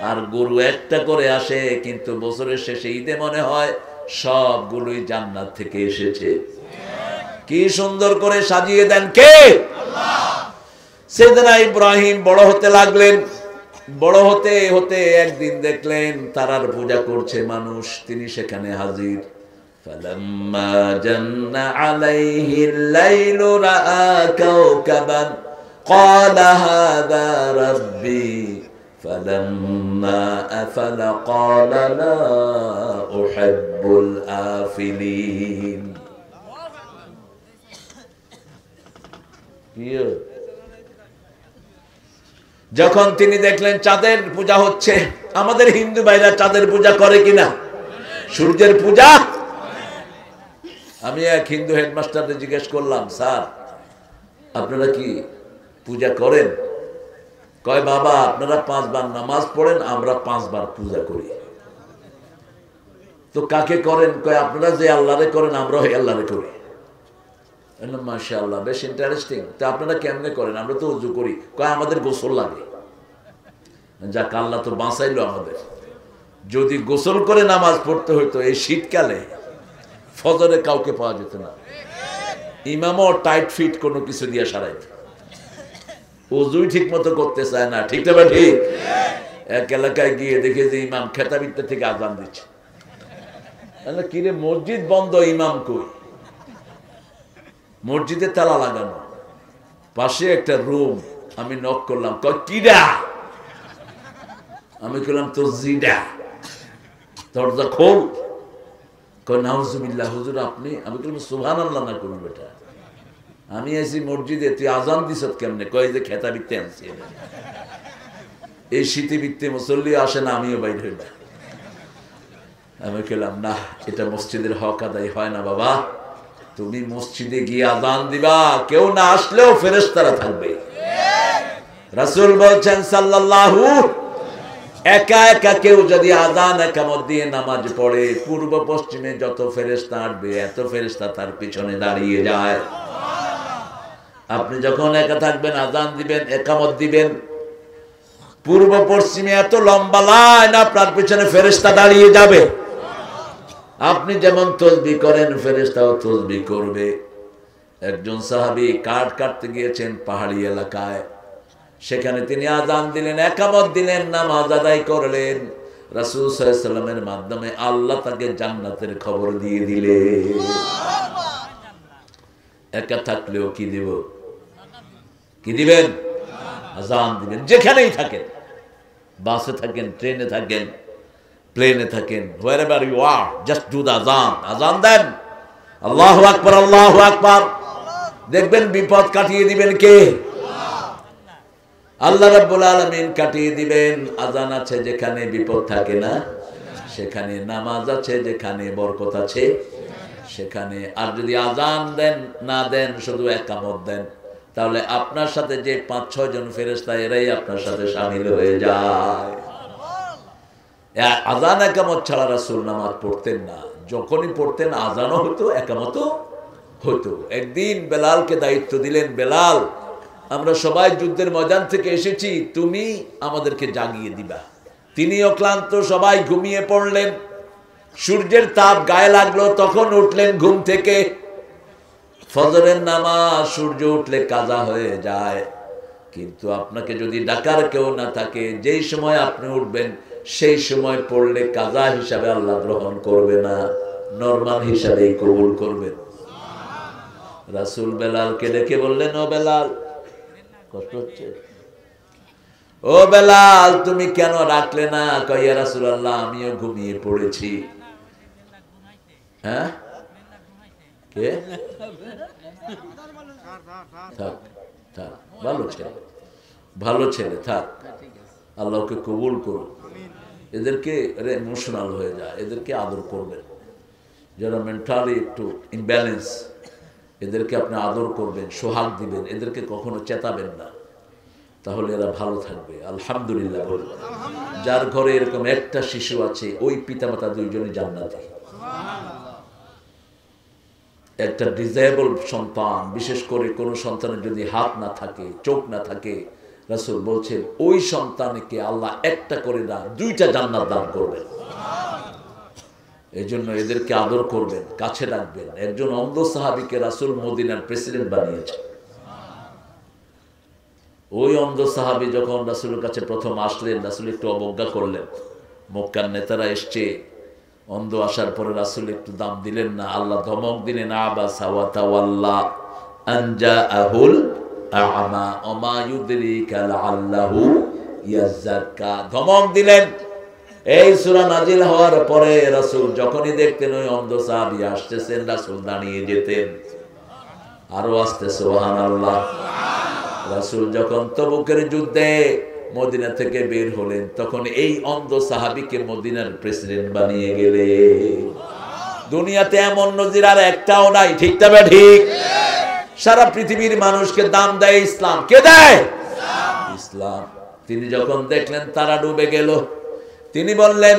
আর গরু একটা করে আসে, কিন্তু বছরের শেষে ঈদে মনে হয় সবগুলোই জান্নাত থেকে এসেছে। কি সুন্দর করে সাজিয়ে দেন কে? সাইয়েদনা ইব্রাহিম বড় হতে লাগলেন। বড় হতে হতে একদিন দেখলেন তারার পূজা করছে মানুষ, তিনি সেখানে হাজির। ফালাম্মা জান্না আলাইহিল লাইলু রাআ কাওকাবান ক্বালা হাযা রাব্বি ফালাম্মা আফালা ক্বালা লা উহিব্বুল আফিলিন। যখন তিনি দেখলেন চাঁদের পূজা হচ্ছে, আমাদের হিন্দু ভাইরা চাঁদের পূজা করে কিনা? সূর্যের পূজা? আমি এক হিন্দু হেডমাস্টারকে জিজ্ঞেস করলাম, স্যার আপনারা কি পূজা করেন? কয় বাবা আপনারা 5 বার নামাজ পড়েন, আমরা 5 বার পূজা করি। তো কাকে করেন? কয় আপনারা যে আল্লাহরে করেন আমরাও আল্লাহরে করি। মাশাআল্লাহ, বেশ ইন্টারেস্টিং। তা আপনারা কেমনে করেন? আমরা তো ওযু করি। কয় আমাদের গোসল লাগে। যাক, আল্লাহ তো বাঁচাইলো আমাদের। যদি গোসল করে নামাজ পড়তে হইতো এই শীতকালে, ফজরে কাউকে পাওয়া যেত না। ইমামও টাইট ফিট কোনো কিছু দিয়ে সারাইত, ওযুই ঠিক মতো করতে চায় না। ঠিক না? ঠিক। এক এলাকায় গিয়ে দেখে যে ইমাম খেতাবিত্তা থেকে আজান দিচ্ছে। কিরে মসজিদ বন্ধ, ইমাম কই? মসজিদে তালা লাগানো, পাশে একটা রুম। আমি নক করলাম, কয় কিডা? আমি কইলাম তোর জিডা, দরজা খোল। কয় নাউজুবিল্লাহ হুজুর আপনি? আমি কইলাম সুবহানাল্লাহ না করুন বেটা, আমি আইছি মসজিদে, তুই আজান দিছত কেমনে? কয় যে খেতা বিকতে আনছি। এই শীতে বিকতে মুসল্লি আসে না, আমিও বাইর হই না। আমি কইলাম না, এটা মসজিদের হক আদায় হয় না বাবা। তুমি মসজিদে গিয়ে আজান দিবা, কেউ না আসলেও ফেরেশতারা থাকবে। রাসূল বলছেন সাল্লাল্লাহু, একা একা কেউ যদি আজান একামত দিয়ে নামাজ পড়ে, পূর্ব পশ্চিমে যত ফেরেশতা আসবে এত ফেরেশতা তার পিছনে দাঁড়িয়ে যায়। আপনি যখন একা থাকবেন, আজান দিবেন, একামত দিবেন, পূর্ব পশ্চিমে এত লম্বা লাইন, আপনার পিছনে ফেরেশতা দাঁড়িয়ে যাবে। আপনি যেমন তসবিহ করেন, ফেরেশতাও তসবিহ করবে। একজন সাহাবী কাঠ কাটতে গিয়েছেন পাহাড়ি এলাকায়, সেখানে তিনি আজান দিলেন, একামত দিলেন, নামাজ আদায় করলেন। রাসূল সাল্লাল্লাহু আলাইহি ওয়াসাল্লামের মাধ্যমে আল্লাহ তাকে জান্নাতের খবর দিয়ে দিলেন। একা থাকলেও কি দিব? কি দিবেন? আজান দিবেন। যেখানেই থাকেন, বাসে থাকেন, ট্রেনে থাকেন, প্লেনে থাকেন, wherever you are, just do the azan. আজান দেন, আল্লাহু আকবার, আল্লাহু আকবার। দেখবেন বিপদ কাটিয়ে দিবেন কে? আল্লাহ রাব্বুল আলামিন কাটিয়ে দিবেন। আজান আছে যেখানে বিপদ থাকে না সেখানে, নামাজ আছে যেখানে বরকত আছে সেখানে। আর যদি আজান দেন না দেন, শুধু একামত দেন, তাহলে আপনার সাথে যে 5-6 জন ফেরেশতা এরাই আপনার সাথে শামিল হয়ে যায়। আজান একামত ছাড়া রাসূল নামাজ পড়তেন না। যখনই পড়তেন আজানও হতো, একামতও হতো। একদিন বেলালকে দায়িত্ব দিলেন, বেলাল আমরা সবাই যুদ্ধের ময়দান থেকে এসেছি, তুমি আমাদেরকে জাগিয়ে দিবা। তিনিও ক্লান্ত, সবাই ঘুমিয়ে পড়লেন। সূর্যের তাপ গায়ে লাগলো, তখন উঠলেন ঘুম থেকে। ফজরের নামাজ সূর্য উঠলে কাজা হয়ে যায়, কিন্তু আপনাকে যদি ডাকার কেউ না থাকে, যেই সময় আপনি উঠবেন সেই সময় পড়লে কাজা হিসাবে আল্লাহ গ্রহণ করবে না, নরমাল হিসাবেই কবুল করবেন। রাসূল বেলালকে ডেকে বললেন, ও বেলাল, কষ্ট হচ্ছে? ও বেলাল তুমি কেন রাখলে না? কয় ইয়া রাসূলুল্লাহ আমিও ঘুমিয়ে পড়েছি। হ্যাঁ, কে? থাক থাক, ভালো ছেলে, ভালো ছেলে, থাক, আল্লাহকে কবুল করুন। এদেরকে ইমোশনাল হয়ে যায়, এদেরকে আদর করবেন। যারা মেন্টালি একটু ইমব্যালেন্স, এদেরকে আপনি আদর করবেন, সোহাগ দিবেন, এদেরকে কখনো চেতাবেন না, তাহলে এরা ভালো থাকবে। আলহামদুলিল্লাহ বলবেন। যার ঘরে এরকম একটা শিশু আছে, ওই পিতামাতা দুইজনই জান্নাতি। একটা ডিসেবল সন্তান, বিশেষ করে কোন সন্তানের যদি হাত না থাকে, চোখ না থাকে, রাসূল বলছেন ওই সন্তানকে আল্লাহ একটা করে না 2টা জান্নাত দান করবেন। এই জন্য এদেরকে আদর করবেন, কাছে রাখবেন। একজন অন্ধ সাহাবীকে রাসূল মদিনার প্রেসিডেন্ট বানিয়েছে। ওই অন্ধ সাহাবী যখন রাসূলের কাছে প্রথম আসলেন, রাসূল একটু অবজ্ঞা করলেন। মক্কার নেতারা এসছে, অন্ধ আসার পরে রাসূল একটু দাম দিলেন না, আল্লাহ ধমক দিলেন, আবাসা ওয়া তাওয়াল্লা আন জাআহুল আ'মা ওয়া মা ইউদরিকা লাআল্লাহু ইয়াযাক্কা। ধমক দিলেন। এই সূরা নাজিল হওয়ার পরে রাসূল যখনই দেখতেন ওই অন্ধ সাহাবী আসতেছেন, রাসূল দাঁড়িয়ে যেতেন। আরো আসতে সুবহানাল্লাহ। রাসূল যখন তবুকের যুদ্ধে মদিনা থেকে বের হলেন, তখন এই অন্ধ সাহাবীকে মদিনার প্রেসিডেন্ট বানিয়ে গেলেন। দুনিয়াতে এমন নজির আর একটাও নাই, ঠিক তবে ঠিক। সারা পৃথিবীর মানুষকে দাম দেয় ইসলাম। কে দেয়? ইসলাম। তিনি যখন দেখলেন তারা ডুবে গেল, তিনি বললেন,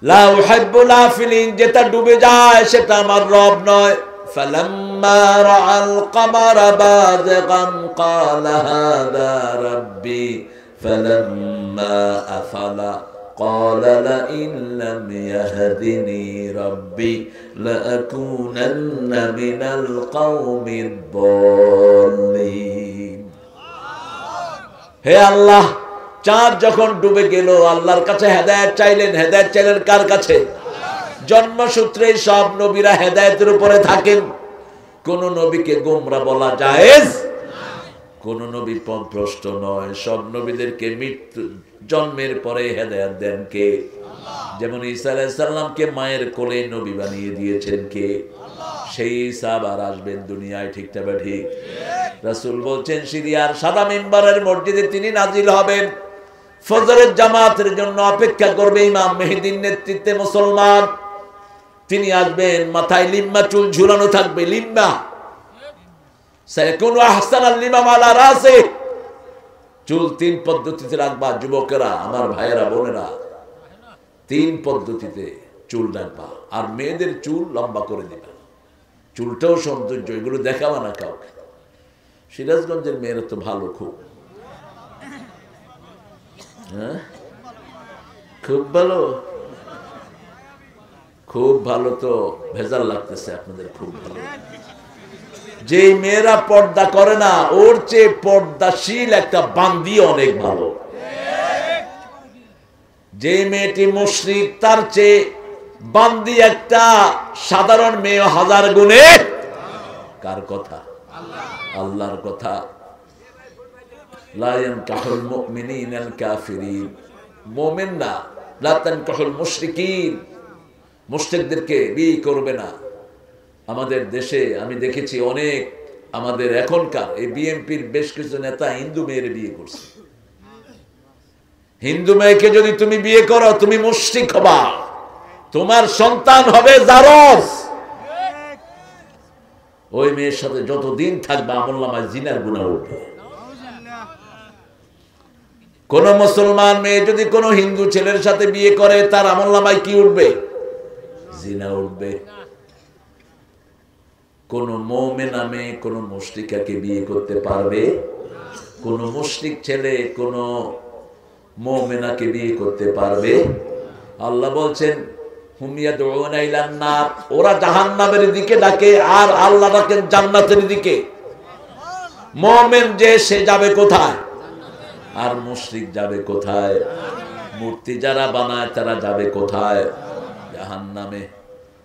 লা উহিব্বুল আফিলিন, যেটা ডুবে যায় সেটা আমার রব নয়। ফালাম্মা রাআল কামারা বাযিগান ক্বালা হাযা রাব্বি ফালাম্মা আফালা ক্বালা লা ইন লাম ইয়াহদিনি রাব্বি লাআকুনান্না মিনাল কওমিদ দাল্লিন। হে আল্লাহ, চাঁদ যখন ডুবে গেল আল্লাহর কাছে হেদায়েত চাইলেন। হেদায়েত চাইলেন কার কাছে? জন্মসূত্রে সব নবীরা হেদায়েতের উপরে থাকেন। কোন নবীকে গোমরা বলা জায়েজ? কোন নবী পথভ্রষ্ট নয়। সব নবীদেরকে মৃত্যু জন্মের পরে হেদায়েত দেন কে? যেমন ঈসা আলাইহিস সালামকে মায়ের কোলে নবী বানিয়ে দিয়েছেন কে? সেই ঈসা আবার আসবেন দুনিয়ায়, ঠিক তবে ঠিক। রাসূল বলছেন সিরিয়ার সাদা মিম্বারের মসজিদে তিনি নাজিল হবেন। ফজরের জামাতের জন্য অপেক্ষা করবে ইমাম মেহেদীর নেতৃত্বে মুসলমান। তিনি আসবেন, মাথায় লিম্বা চুল ঝুলানো থাকবে। লিম্বা সাইকুনু আহসানাল লিমাম আলা রাসি। চুল তিন পদ্ধতিতে রাখবা যুবকেরা, আমার ভাইয়েরা বোনেরা, তিন পদ্ধতিতে চুল রাখবা। আর মেয়েদের চুল লম্বা করে দিবা। চুলটাও সৌন্দর্য, এগুলো দেখাবা না কাউকে। সিরাজগঞ্জের মেয়েরা তো ভালো, খুব খুব ভালো, খুব ভালো। তো ভেজাল লাগতেছে আপনাদের, খুব ভালো। যে মেয়েরা পর্দা করে না, ওর চেয়ে পর্দাশীল একটা বান্দি অনেক ভালো। যে মেয়েটি মুশরিক, তার চেয়ে বান্দি একটা সাধারণ মেয়ে হাজার গুণে। কার কথা? আল্লাহর কথা। লা ইয়ানকাহুল মুমিনিনাল কাফিরিন, মুমিন না, লা তানকাহুল মুশরিকিন, মুশরিকদেরকে বিয়ে করবে না। আমাদের দেশে আমি দেখেছি অনেক, আমাদের এখনকার এই বিএনপির বেশ কিছু নেতা হিন্দু মেয়ের বিয়ে করছে। হিন্দু মেয়েকে যদি তুমি বিয়ে করো, তুমি মুশরিক হবা, তোমার সন্তান হবে জারজ। ওই মেয়ের সাথে যতদিন থাকবে আমলনামায় জিনার গুনাহ উঠবে। কোন মুসলমান মেয়ে যদি কোন হিন্দু ছেলের সাথে বিয়ে করে, তার আমলনামায় কি উঠবে? জিনা উঠবে। কোন মুমিনা মেয়ে কোন মুশরিকাকে বিয়ে করতে পারবে? কোন মুশরিক ছেলে কোন মুমিনাকে বিয়ে করতে পারবে? আল্লাহ বলছেন হুম ইয়াদউনা ইলান নার, ওরা জাহান্নামের দিকে ডাকে আর আল্লাহ ডাকেন জান্নাতের দিকে। মুমিন যে সে যাবে কোথায়? আর মুশরিক যাবে কোথায়? মূর্তি যারা বানায় তারা যাবে কোথায়? জাহান্নামে।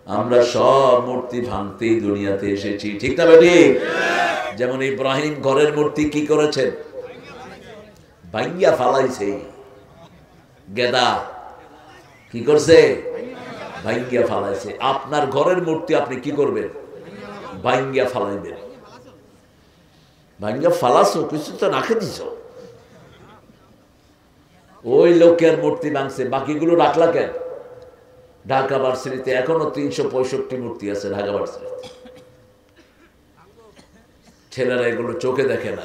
আমরা সব মূর্তি ভাঙতেই দুনিয়াতে এসেছি, ঠিক না ঠিক? যেমন ইব্রাহিম ঘরের মূর্তি কি করেছেন? ভাঙ্গিয়া ফালাইছে। গেদা কি করছে? ভাঙ্গিয়া ফালাইছে। আপনার ঘরের মূর্তি আপনি কি করবেন? ভাঙ্গিয়া ফালাইবেন। ভাঙ্গিয়া ফালাছো, কিছু তো রাখে দিছ। ওই লোকের মূর্তি ভাঙছে, বাকিগুলো রাখলা কেন? ঢাকা ভার্সিটিতে এখনো 365 মূর্তি আছে ঢাকা ভার্সিটিতে। ছেলেরা এগুলো চোখে দেখে না।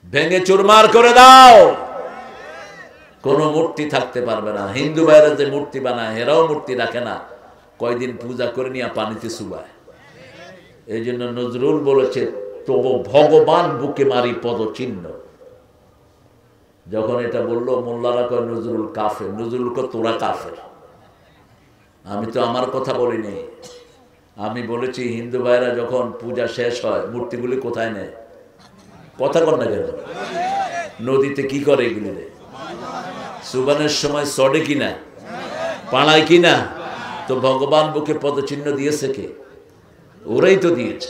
ভেঙে চুরমার করে দাও, কোন মূর্তি থাকতে পারবে না। হিন্দু ভাইরা যে মূর্তি বানায়, এরাও মূর্তি রাখে না, কয়দিন পূজা করে নিয়ে পানিতে চুবায়। এই জন্য নজরুল বলেছে, তবু ভগবান বুকে মারি পদচিহ্ন, যখন এটা বললো মোল্লারা কয় নজরুল কাফের, নজরুল কয় তোরা কাফের। আমি তো আমার কথা বলিনি, আমি বলেছি হিন্দু ভাইরা যখন পূজা শেষ হয় মূর্তিগুলি কোথায় নেয়? কথা কর না কেন? নদীতে কি করে এগুলি? সুবানের সময় সডে কিনা, পাড়ায় কিনা? তো ভগবান বুকে পদচিহ্ন দিয়েছে কে? ওরাই তো দিয়েছে,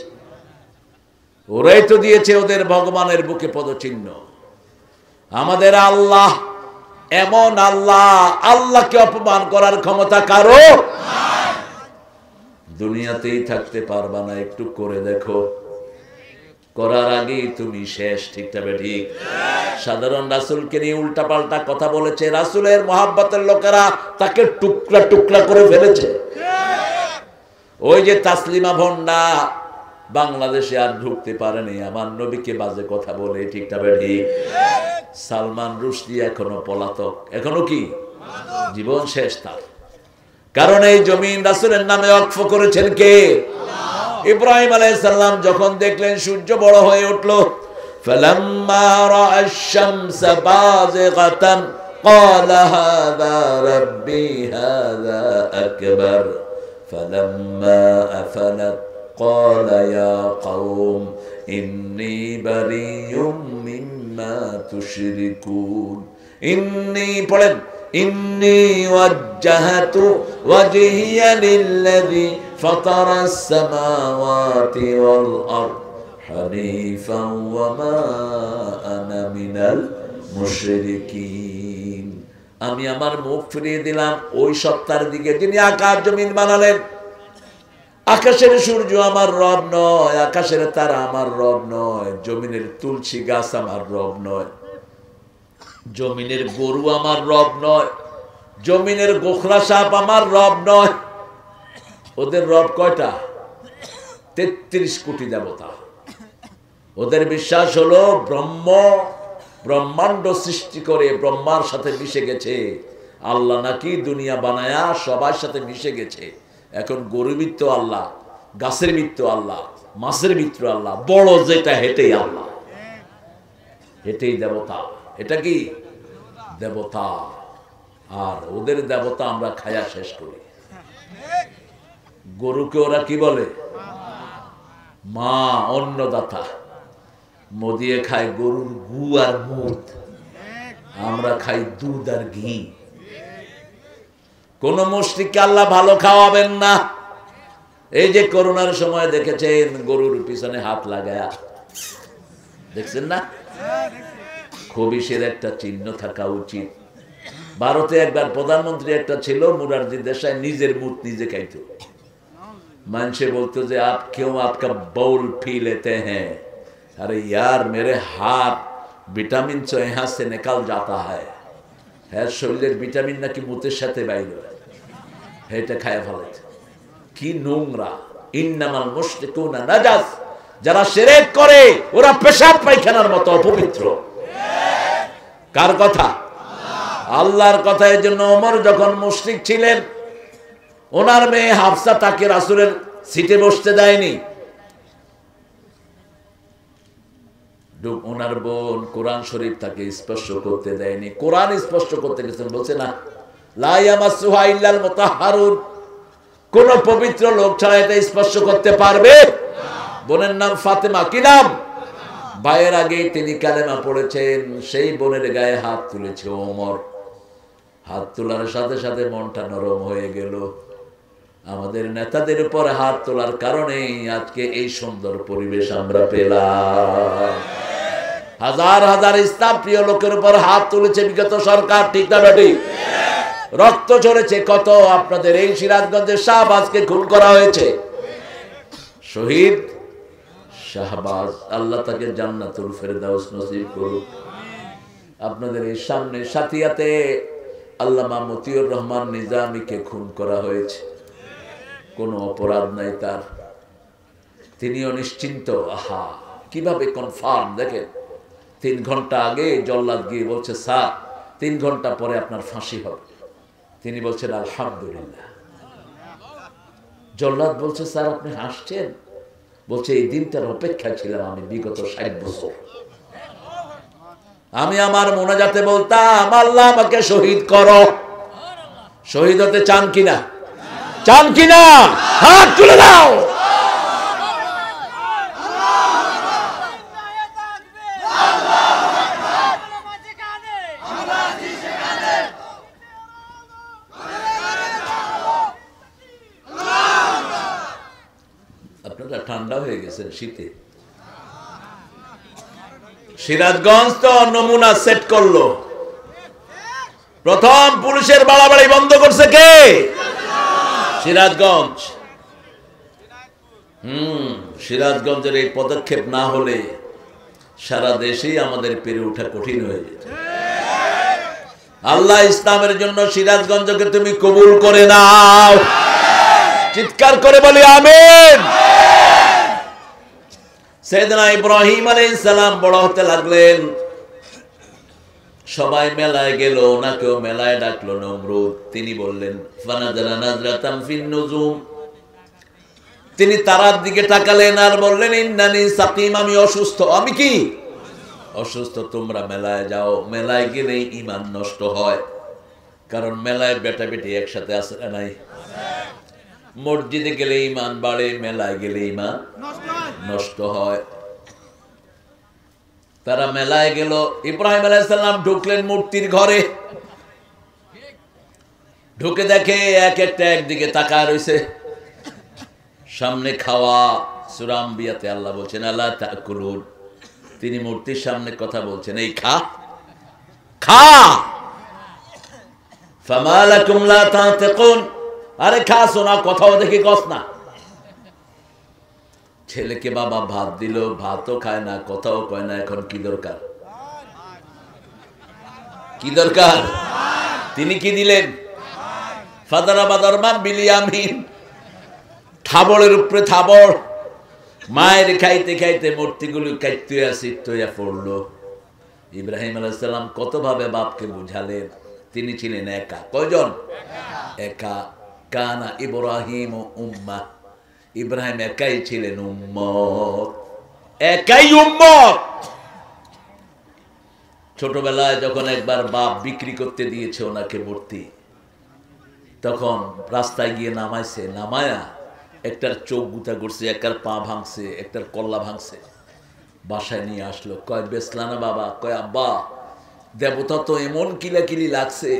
ওরাই তো দিয়েছে ওদের ভগবানের বুকে পদচিহ্ন। আমাদের আল্লাহ এমন আল্লাহ, আল্লাহকে অপমান করার ক্ষমতা কারো দুনিয়াতেই থাকতে পারবা না। একটু করে দেখো, করার আগেই তুমি শেষ। ঠিক তবে ঠিক। সাধারণ রাসূলকে নিয়ে উল্টা পাল্টা কথা বলেছে, রাসূলের মহাব্বতের লোকেরা তাকে টুকরা টুকরা করে ফেলেছে। ওই যে তাসলিমা ভন্ডা বাংলাদেশে আর ঢুকতে পারেনি, আমার নবীকে বাজে কথা বলে। ঠিক তবে ঠিক। সালমান রুশদি এখনো পলাতক, এখনো কি জীবন শেষ তার। কারণ এই জমিন রাসূলের নামে ওয়াকফ করেছেন কে? ইব্রাহিম আলাইহিস সালাম যখন দেখলেন সূর্য বড় হয়ে উঠলো, ফালাম্মা রাআশ শামসা বাযিগাতান ক্বালা হাযা রাব্বি হাযা আকবার ফালাম্মা আফালাত ক্বালা ইয়া কওম ইন্নী বারিয়ুম মিম্মা তুশরিকুন। ইন্নী পড়েন, ইন্নী ওয়াজ্জাহতু ওয়াজহিয়া লিল্লাযী ফাতারাস সামাওয়াতি ওয়াল আরদ হানিফান ওয়া মা আনা মিনাল মুশরিকিন। আমি আমার মুখ ফিরিয়ে দিলাম ওই সত্তার দিকে যিনি আকাশ জমিন বানালেন। আকাশের সূর্য আমার রব নয়, আকাশের তারা আমার রব নয়, জমিনের তুলসী গাছ আমার রব নয়, জমিনের গরু আমার রব নয়, জমিনের গোখরা সাপ আমার রব নয়। ওদের রব কয়টা? 33 কোটি দেবতা। ওদের বিশ্বাস হলো ব্রহ্মাণ্ড সৃষ্টি করে ব্রহ্মার সাথে মিশে গেছে। আল্লাহ নাকি দুনিয়া বানায়া সবার সাথে মিশে গেছে। এখন গরু মিত্র আল্লাহ, গাছের মিত্র আল্লাহ, মাছের মিত্র আল্লাহ, বড় যেটা হেঁটেই আল্লাহ, হেঁটেই দেবতা। এটা কি দেবতা? আর ওদের দেবতা আমরা খায়া শেষ করি। গরুকে ওরা কি বলে? মা, অন্নদাতা। মদিয়ে খায় গরুর গু আর মুদ, আমরা খাই দুধ আর ঘি। কোন মুশরিককে আল্লাহ ভালো খাওয়াবেন না। এই যে করোনার সময় দেখেছেন গরুর পিছনে হাত লাগায়া, দেখছেন না? খবিশের একটা চিহ্ন থাকা উচিত। ভারতে একবার প্রধানমন্ত্রী একটা ছিল, মুরারজি দেশাই, নিজের মুখ নিজে খাইতো। মানুষে বলতো যে আপ क्यों आपका बाउल पी लेते हैं? अरे यार मेरे हाथ विटामिन से यहाँ से निकल जाता है। হ্যাঁ, শরীরের ভিটামিন নাকি মুতের সাথে বাইরে, এটা খায়া ফেলেছে। কি নোংরা! ইন্নামাল মুশরিকুনা নাজাস। যারা শিরক করে ওরা পেশাব পায়খানার মতো অপবিত্র। কার কথা? আল্লাহর কথা। এর জন্য ওমর যখন মুশরিক ছিলেন, ওনার মেয়ে হাফসা তাকে রাসূলের সিটে বসতে দেয়নি। ওনার বোন কোরআন শরীফ তাকে স্পর্শ করতে দেয়নি। কোরআন স্পর্শ করতে গেছেন, বলছে না লা ইয়ামাসসুহা ইল্লাল মুতাহহারুন, কোন পবিত্র লোক ছাড়া এটা স্পর্শ করতে পারবে না। বোনের নাম ফাতেমা। কি নাম? ভাইয়ের আগে তিনি কালেমা পড়েছেন, সেই বোনের গায়ে হাত তুলেছে ওমর। হাত তোলার সাথে সাথে মনটা নরম হয়ে গেল। আমাদের নেতাদের উপর হাত তোলার কারণে আজকে এই সুন্দর পরিবেশ আমরা পেলাম। হাজার হাজার ইসলাম প্রিয় লোকের উপর হাত তুলেছে বিগত সরকার। ঠিক না ঠিক? রক্ত ঝরেছে কত। আপনাদের এই সিরাজগঞ্জের শাহবাজকে খুন করা হয়েছে। শহীদ শাহবাজ, আল্লাহ তাকে জান্নাতুল ফেরদাউস নসিব করুক। আপনাদের এই সামনে সাথিয়াতে আল্লামা মতিউর রহমান নিজামীকে খুন করা হয়েছে। কোনো অপরাধ নাই তার, তিনিও নিশ্চিন্ত। আহা, কিভাবে কনফার্ম! দেখেন, 3 ঘন্টা আগে জল্লাদ গিয়ে বলছে স্যার 3 ঘন্টা পরে আপনার ফাঁসি হবে। তিনি বলছেন আলহামদুলিল্লাহ। জল্লাদ বলছে স্যার আপনি হাসছেন? বলছে এই দিনটার অপেক্ষা ছিলাম আমি বিগত 60 বছর। আমি আমার মোনাজাতে বলতাম, আল্লাহ আমাকে শহীদ করো। শহীদ হতে চান কিনা? চান কিনা? হাত তুলে দাও। আপনারা ঠান্ডা হয়ে গেছেন শীতে। সিরাজগঞ্জ তো নমুনা সেট করলো। প্রথম পুলিশের বাড়াবাড়ি বন্ধ করছে কে? সিরাজগঞ্জ। সিরাজগঞ্জের এই পদক্ষেপ না হলে সারা দেশেই আমাদের পেরে ওঠা কঠিন হয়ে যেত। আল্লাহ ইসলামের জন্য সিরাজগঞ্জকে তুমি কবুল করে নাও। চিৎকার করে বলি আমিন। সাইয়েদনা ইব্রাহিম আলাইহিস সালাম বড় হতে লাগলেন। সবাই মেলায় গেল, ওনাকেও মেলায় ডাকলো নমরুদ। তিনি বললেন ফানাজারা নাজরাতাম ফিন নুজুম। তিনি তারার দিকে তাকালেন আর বললেন ইন্নানি সাকিম, আমি অসুস্থ। আমি কি অসুস্থ? তোমরা মেলায় যাও। মেলায় গেলে ঈমান নষ্ট হয়, কারণ মেলায় বেটা বেটি একসাথে আছে না নাই? মসজিদে গেলে ঈমান বাড়ে, মেলায় গেলে ঈমান নষ্ট হয়। তারা মেলায় গেল। ইব্রাহিম আলাইহিস সালাম ঢুকলেন মূর্তির ঘরে। ঢুকে দেখে এক একটা একদিকে তাকায় রয়েছে। সামনে খাওয়া। সূরা আম্বিয়াতে আল্লাহ বলছেন আলা তাকুলুন। তিনি মূর্তির সামনে কথা বলছেন, এই খা খা। ফামা লাকুম লা তানতিকুন। আরে খাস না, কথাও দেখি কস না। ছেলেকে বাবা ভাত দিল, ভাতও খায় না, কথাও কয় না। এখন কি দরকার? কি দরকার? তিনি কি দিলেন? ফাদারা বাদারমান বিলিয়ামিন। থাবড়ের উপরে থাবড়। মায়ের খাইতে খাইতে মূর্তিগুলো কাইতে আসিয়া পড়লো। ইব্রাহিম আলাইহিস সালাম কতভাবে বাপকে বুঝালেন। তিনি ছিলেন একা। কয়জন? একা। কানা ইব্রাহিম উম্মাহ। ইব্রাহিম একাই ছিলেন উম্মত, একাই উম্মত। ছোটবেলায় যখন একবার বাপ বিক্রি করতে দিয়েছে ওনাকে মূর্তি, তখন রাস্তায় গিয়ে নামাইছে। নামায়া একটার চোখ গুতা করছে, একটার পা ভাঙছে, একটার কল্লা ভাঙছে। বাসায় নিয়ে আসলো। কয় বেচলা না বাবা? কয় আব্বা দেবতা তো এমন কিলাকিলি লাগছে।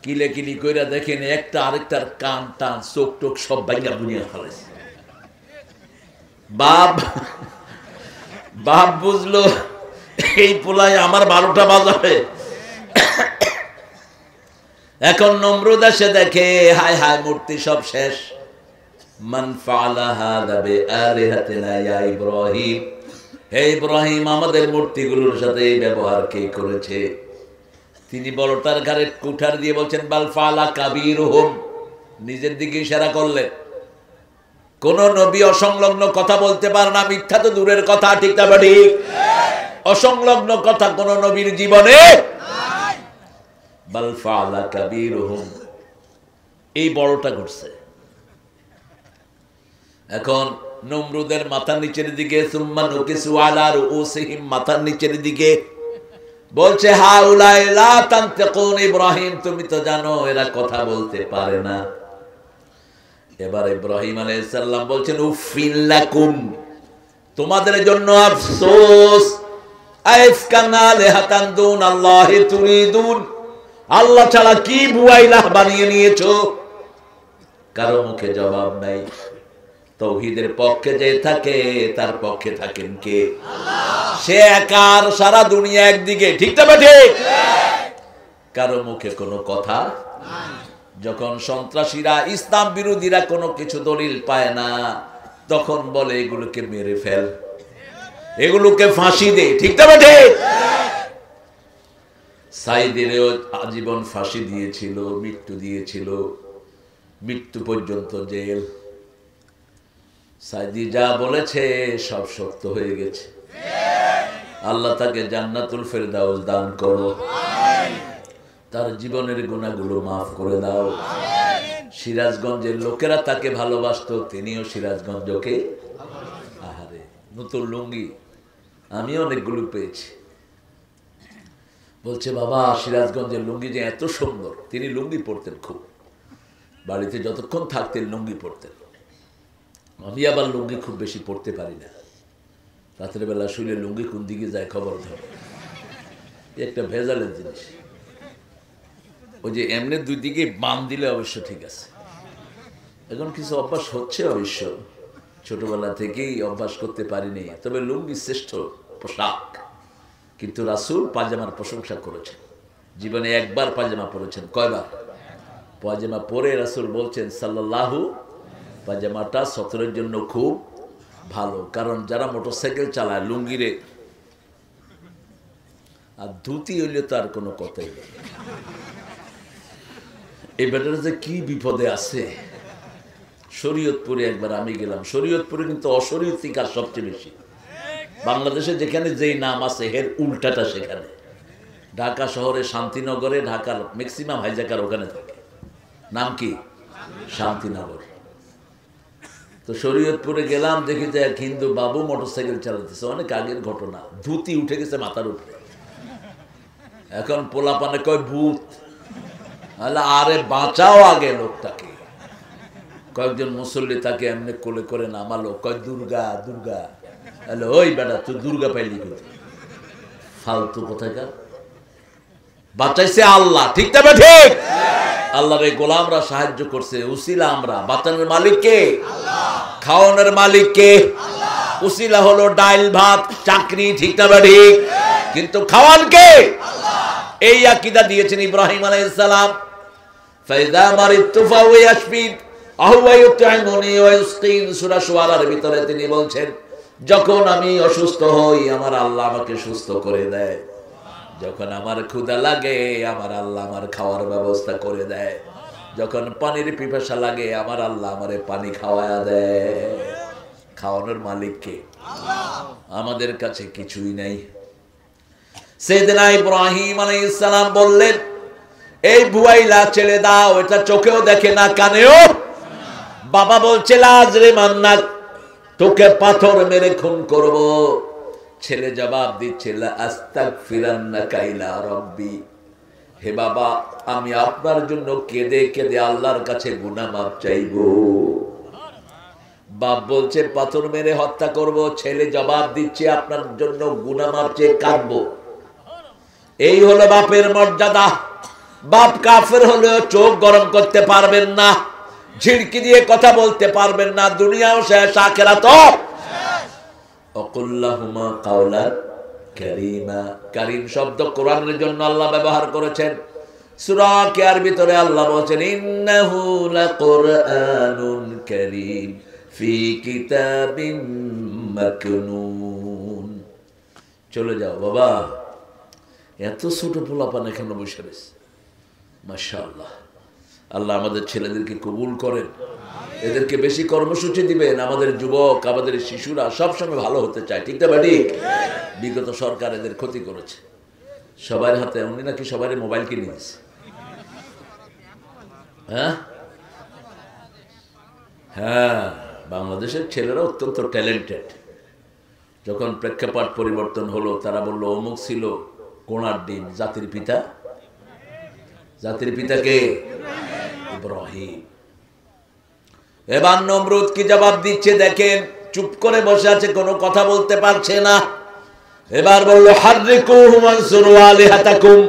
কিলাকিলি কইরা দেখেন একটা আরেকটার কান টান চোখ টোক সব বাইঙ্গা বুনিয়া ফেলেছে। বাপ বুঝলো এই পোলায় আমার 12টা বাজাবে। এখন নমরুদ এসে দেখে হায় হায় মূর্তি সব শেষ। মান ফাআলা হাযা বিআলিহাতিনা ইয়া ইব্রাহিম। হে ইব্রাহিম, আমাদের মূর্তিগুলোর সাথে এই ব্যবহার কে করেছে? তিনি বড়টার ঘাড়ে কুঠার দিয়ে বলছেন বাল ফাআলা কাবীরুহুম। নিজের দিকে ইশারা করলেন। কোন নবী অসংলগ্ন কথা বলতে পারে না। মিথ্যা তো দূরের কথা, ঠিক না ঠিক? অসংলগ্ন কথা কোন নবীর জীবনে নাই। বাল ফাআলা কাবীরুহুম। এই বড়টা ঘটছে। এখন নমরুদের মাথার নিচের দিকে সুম্মা নুকিসু আলা রুউসিহিম, মাথার নিচের দিকে বলছে হাউলাই লা তানতিকুন। ইব্রাহিম, তুমি তো জানো এরা কথা বলতে পারে না। এবার ইব্রাহিম আলাইহিস সালাম বলছেন উফিল লাকুম, তোমাদের জন্য আফসোস। আইফকানা লিহাতান দুন আল্লাহি তুরিদুন। আল্লাহ ছাড়া কি বুয়াইলাহ বানিয়ে নিয়েছো? কারো মুখে জবাব নাই। তাওহীদের পক্ষে যে থাকে তার পক্ষে থাকেন কে? আল্লাহ। সে একার, সারা দুনিয়া একদিকে, ঠিক না ঠিক? কারো মুখে কোনো কথা নাই। যখন সন্ত্রাসীরা, ইসলাম বিরোধীরা কোনো কিছু দলিল পায় না, তখন বলে এগুলোকে মেরে ফেল, এগুলোকে ফাঁসি দে, ঠিক না ঠিক? সাইদেরও আজীবন ফাঁসি দিয়েছিল, মৃত্যু দিয়েছিল, মৃত্যু পর্যন্ত জেল। সাইদি যা বলেছে সব সত্য হয়ে গেছে। আল্লাহ তাকে জান্নাতুল ফেরদাউস দান করো, তার জীবনের গুনাহগুলো মাফ করে দাও। সিরাজগঞ্জের লোকেরা তাকে ভালোবাসতো, তিনিও সিরাজগঞ্জকে। আহারে, নতুন লুঙ্গি আমি অনেকগুলো পেয়েছি। বলছে বাবা সিরাজগঞ্জের লুঙ্গি যে এত সুন্দর। তিনি লুঙ্গি পরতেন খুব, বাড়িতে যতক্ষণ থাকতেন লুঙ্গি পরতেন। আমি আবার লুঙ্গি খুব বেশি পরতে পারি না, রাতের বেলা শুলে লুঙ্গি কোন দিকে যায় খবর ধরে, একটা ভেজালের জিনিস। ওই যে এমনি দুই দিকে বাম দিলে অবশ্য ঠিক আছে, এখন কিছু অভ্যাস হচ্ছে অবশ্য, ছোটবেলা থেকেই অভ্যাস করতে পারিনি। তবে লুঙ্গি শ্রেষ্ঠ পোশাক। কিন্তু রাসূল পায়জামার প্রশংসা করেছেন, জীবনে একবার পায়জামা পরেছেন। কয়বার? পায়জামা পরে রাসূল বলছেন সাল্লাল্লাহু, পায়জামাটা সতরের জন্য খুব ভালো। কারণ যারা মোটরসাইকেল চালায় লুঙ্গিরে, আর ধুতি হইলে তো আর কোনো কথাই নেই। এই ব্যাটারে যে কি বিপদে আছে। শরীয়তপুরে একবার আমি গেলাম, শরীয়তপুরে কিন্তু অশরীয়তি কাজ সবচেয়ে বেশি। বাংলাদেশে যেখানে যেই নাম আছে এর উল্টাটা সেখানে। ঢাকা শহরে শান্তিনগরে, ঢাকার ম্যাক্সিমাম হাইজাকার ওখানে থাকে। নাম কি? শান্তিনগর। তো শরীয়তপুরে গেলাম, দেখি যে এক হিন্দু বাবু মোটরসাইকেল চালাতেছে, অনেক আগের ঘটনা। ধুতি উঠে গেছে মাথার উপরে। এখন পোলাপানে কয় ভূত। আরে বাঁচাও আগে লোকটাকে। কয়েকজন মুসল্লি তাকে এমনি কোলে করে নামালো, কয় দুর্গা দুর্গা। হ্যালো, ওই বেটা তুই দুর্গা পাইলি কোথায়? ফালতু কোথাকার। বাঁচাইছে আল্লাহ, ঠিক তবে ঠিক। আল্লাহর এই গোলামরা সাহায্য করছে, উসিলা আমরা। বাঁচানোর মালিক কে? খাওয়ানোর মালিক কে? উসিলা হলো ডাইল ভাত চাকরি, ঠিক তবে ঠিক। কিন্তু খাওয়ান কে? এই আকীদা দিয়েছেন ইব্রাহিম আলাইহিস সালাম। ফাইদা মারিতু ফাহুয়া ইয়াশফিন আহুয়া ইউতঈমুনি ওয়া ইসকিন। সূরা শুআরার ভিতরে তিনি বলছেন, যখন আমি অসুস্থ হই আমার আল্লাহ আমাকে সুস্থ করে দেয়, যখন আমার ক্ষুধা লাগে আমার আল্লাহ আমার খাওয়ার ব্যবস্থা করে দেয়, যখন পানির পিপাসা লাগে আমার আল্লাহ আমারে পানি খাওয়ায়া দেয়। খাওয়ানোর মালিক কে? আমাদের কাছে কিছুই নাই। সাইয়েদনা ইব্রাহিম আলাইহিস সালাম বললেন, এই বুয়াইলা ছেড়ে দাও, এটা চোখেও দেখে না কানেও। বাবা বলছে লাজরে মান্নাক, তোকে পাথর মেরে খুন করব। ছেলে জবাব দিচ্ছে লা আস্তাগফিরান্নাকা ইলা রাব্বি, হে বাবা আমি আপনার জন্য কেঁদে কেঁদে আল্লাহর কাছে গুনাহ মাফ চাইবো। বাপ বলছে পাথর মেরে হত্যা করব, ছেলে জবাব দিচ্ছে আপনার জন্য গুনাহ মাফ চেয়ে কাঁদবো। এই হলো বাপের মর্যাদা। বাপ কাফের হলেও চোখ গরম করতে পারবেন না, ঝিড়কি দিয়ে কথা বলতে পারবেন না, দুনিয়াও শেষ আখিরাতও শেষ। ওয়াকুল্লাহুমা কাওলান কারীমা। কারীম শব্দ কোরআনের জন্য আল্লাহ ব্যবহার করেছেন। সূরা কিয়ার ভিতরে আল্লাহ বলেন ইন্নাহু লাকুরআনুন কারীম ফি কিতাবিন মাকনুন। চলে যাও বাবা, এত ছোট পোলাপান এখানে বসে রয়েছে। মাশাআল্লাহ, আল্লাহ আমাদের ছেলেদেরকে কবুল করেন, এদেরকে বেশি কর্মসূচি দিবেন। আমাদের যুবক, আমাদের শিশুরা সবসময় ভালো হতে চায়, ঠিক না বাড়ি? বিগত সরকার এদের ক্ষতি করেছে। সবার হাতে, উনি নাকি সবাই মোবাইল কিনে দিয়েছে। হ্যাঁ, বাংলাদেশের ছেলেরা অত্যন্ত ট্যালেন্টেড। যখন প্রেক্ষাপট পরিবর্তন হলো, তারা বলল অমুক ছিল কোণার ডিম। জাতির পিতা, জাতির পিতাকে ইব্রাহিম। এবার নমরুদ কি জবাব দিচ্ছে দেখেন, চুপ করে বসে আছে, কোনো কথা বলতে পারছে না। এবার বলল হাররিকুহু ওয়ানসুরু আলিহাতাকুম,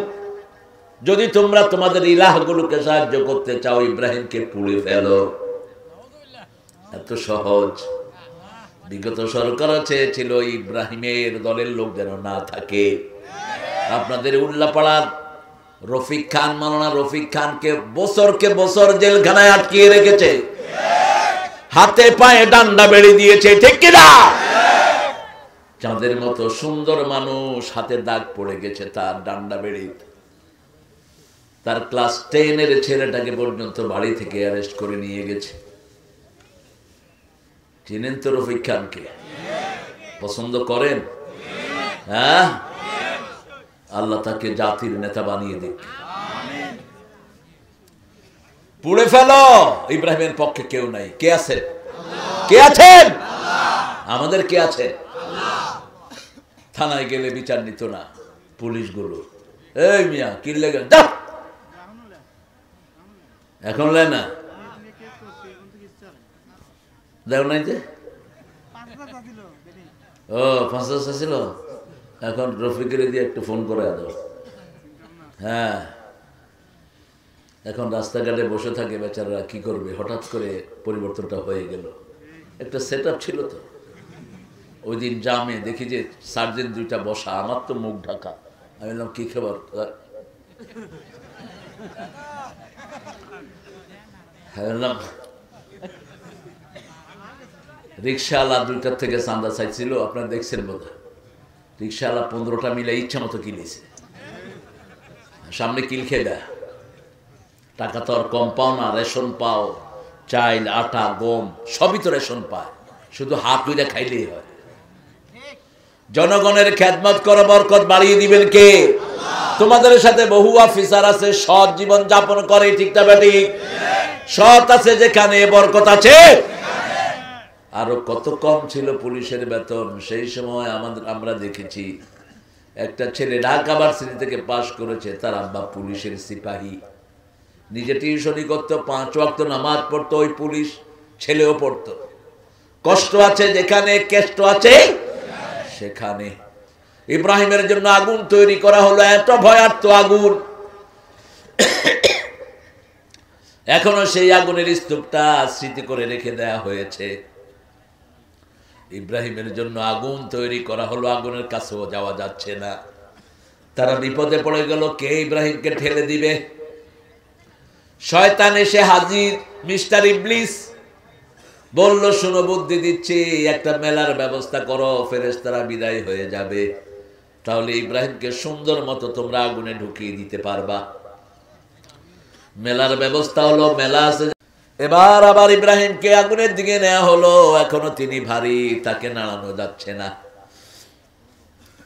যদি তোমরা তোমাদের ইলাহগুলোকে সাহায্য করতে চাও ইব্রাহিমকে পুড়ে ফেলো। এত সহজ। বিগত সরকার চেয়েছিল ইব্রাহিমের দলের লোক যেন না থাকে। আপনাদের উল্লাপাড়ার রফিক খান, মাওলানা রফিক খানকে বছরকে বছর জেলখানায় আটকিয়ে রেখেছে, হাতে পায়ে ডান্ডা বেড়ে দিয়েছে, ঠিক কিনা? চাঁদের মতো সুন্দর মানুষ, হাতে দাগ পড়ে গেছে তার ডান্ডা বেড়ে। তার ক্লাস 10-এর ছেলেটাকে পর্যন্ত বাড়ি থেকে অ্যারেস্ট করে নিয়ে গেছে। চিনেন তো রফিক খানকে? পছন্দ করেন? হ্যাঁ, আল্লাহ তাকে জাতির নেতা বানিয়ে দিক। পুড়ে ফেলো। ইব্রাহিমের পক্ষে কেউ নাই। কে আছেন? কে আছেন? আমাদের কে আছে? থানায় গেলে বিচার নিত না পুলিশগুলো, এই মিয়া কি লেগে যা, এখন লে না দেও নাই যে, ও ৫০০ ছিল, এখন রফিকের দিয়ে একটু ফোন করে দাও। হ্যাঁ, এখন রাস্তাঘাটে বসে থাকে বেচারা, কি করবে, হঠাৎ করে পরিবর্তনটা হয়ে গেল। একটা সেট আপ ছিল তো, ওই দিন জামে দেখি যে সার্জেন্ট দুইটা বসা, আমার তো মুখ ঢাকা, আমি বললাম কি খবর, বললাম রিক্সাওয়ালা 2টার থেকে চাঁদা চাইছিল, আপনারা দেখছেন বোধ হয়, রিক্সাওয়ালা 15টা মিলে ইচ্ছা মতো কিনেছে, সামনে কিল খেয়ে দেয়, টাকা তো আর কম পাও না, রেশন পাও, চাইল আটা গম সবই তো রেশন পায়, শুধু হাত ধুইরা খাইলেই হয়। জনগণের খেদমত করে বরকত বাড়িয়ে দিবেন কে? তোমাদের সাথে বহু অফিসার আছে সৎ জীবন যাপন করে, ঠিক না বেঠিক? সৎ আছে যেখানে বরকত আছে। আরো কত কম ছিল পুলিশের বেতন সেই সময়, আমরা দেখেছি একটা ছেলে ঢাকা ভার্সিটি থেকে পাশ করেছে, তার আব্বা পুলিশের সিপাহী, নিজে টিউশনি করতো, 5 ওয়াক্ত নামাজ পড়তো, ওই পুলিশ ছেলেও পড়তো। কষ্ট আছে যেখানে, কেষ্ট আছে সেখানে। ইব্রাহিমের জন্য আগুন তৈরি করা হলো, এত ভয়ার্থ আগুন, এখনো সেই আগুনের স্তূপটা স্মৃতি করে রেখে দেয়া হয়েছে। ইব্রাহিমের জন্য আগুন তৈরি করা হলো, আগুনের কাছেও যাওয়া যাচ্ছে না। তারা বিপদে পড়ে গেল, কে ইব্রাহিমকে ঠেলে দিবে? শয়তান এসে হাজির, মিস্টার ইবলিস বলল, শোনো বুদ্ধি দিচ্ছি, একটা মেলার ব্যবস্থা করো, ফেরেশতারা বিদায় হয়ে যাবে, তাহলে ইব্রাহিমকে সুন্দর মতো তোমরা আগুনে ঢুকিয়ে দিতে পারবা। মেলার ব্যবস্থা হলো, মেলা আছে। এবার আবার ইব্রাহিমকে আগুনের দিকে নেওয়া হলো, এখনো তিনি ভারী, তাকে নাড়ানো যাচ্ছে না,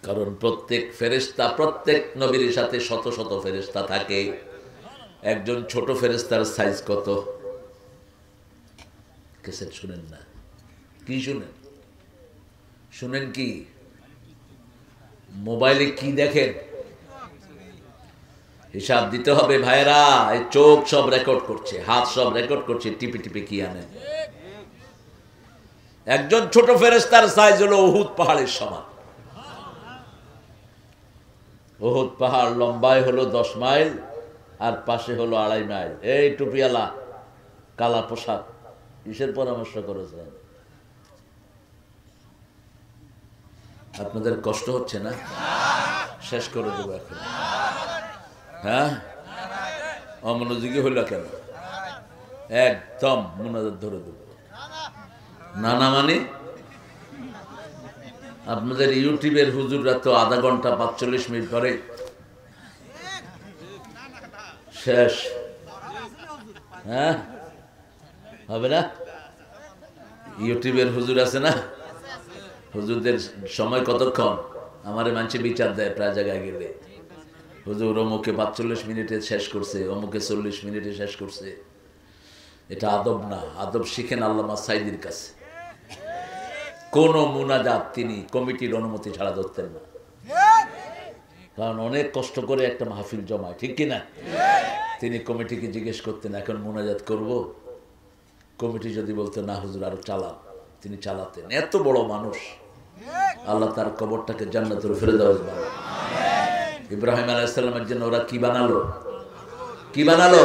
কারণ প্রত্যেক ফেরেশতা, প্রত্যেক নবীর সাথে শত শত ফেরেশতা থাকে। একজন ছোট ফেরেশতার সাইজ কত? কেসেট শুনেন না? কি শুনেন? শুনেন কি? মোবাইলে কি দেখেন? হিসাব দিতে হবে ভাইরা, এই চোখ সব রেকর্ড করছে, হাত সব রেকর্ড করছে, টিপে টিপে কি আনেন। একজন ছোট ফেরেশতার সাইজ হলো উহুদ পাহাড়ের সমান। উহুদ পাহাড় লম্বায় হলো 10 মাইল, আর পাশে হলো 2.5 মাইল। এই টুপিওয়ালা কালা পোশাক, কিসের পরামর্শ করেছেন? আপনাদের কষ্ট হচ্ছে না? শেষ করে দেবো এখন। হ্যাঁ, অমনোযোগী হইল কেন? একদম মোনাজাত ধরে দেবো। না না মানে আপনাদের ইউটিউবের হুজুররা তো আধা ঘন্টা 45 মিনিট করে শেষ। হ্যাঁ, হবে না? ইউটিউবের হুজুর আছে না, হুজুরদের সময় কতক্ষণ? আমারে মানুষ বিচার দেয় প্রায় জায়গায় গেলে, হুজুর অমুকে 45 মিনিটে শেষ করছে, অমুকে 40 মিনিটে শেষ করছে। এটা আদব না, আদব শিখেন আল্লামা সাইদির কাছে। কোন মুনাজাত তিনি কমিটির অনুমতি ছাড়া ধরতেন না, কারণ অনেক কষ্ট করে একটা মাহফিল জমায়, ঠিক কিনা? তিনি কমিটিকে জিজ্ঞেস করতেন, এখন মুনাজাত করব? কমিটি যদি বলতো না হুজুর আরো চালান, তিনি চালাতেন। এত বড় মানুষ, আল্লাহ তার কবরটাকে জান্নাতের ফেলে দেওয়া। ইব্রাহিম আলাইহিস সালামের জন্য ওরা কি বানালো? কি বানালো?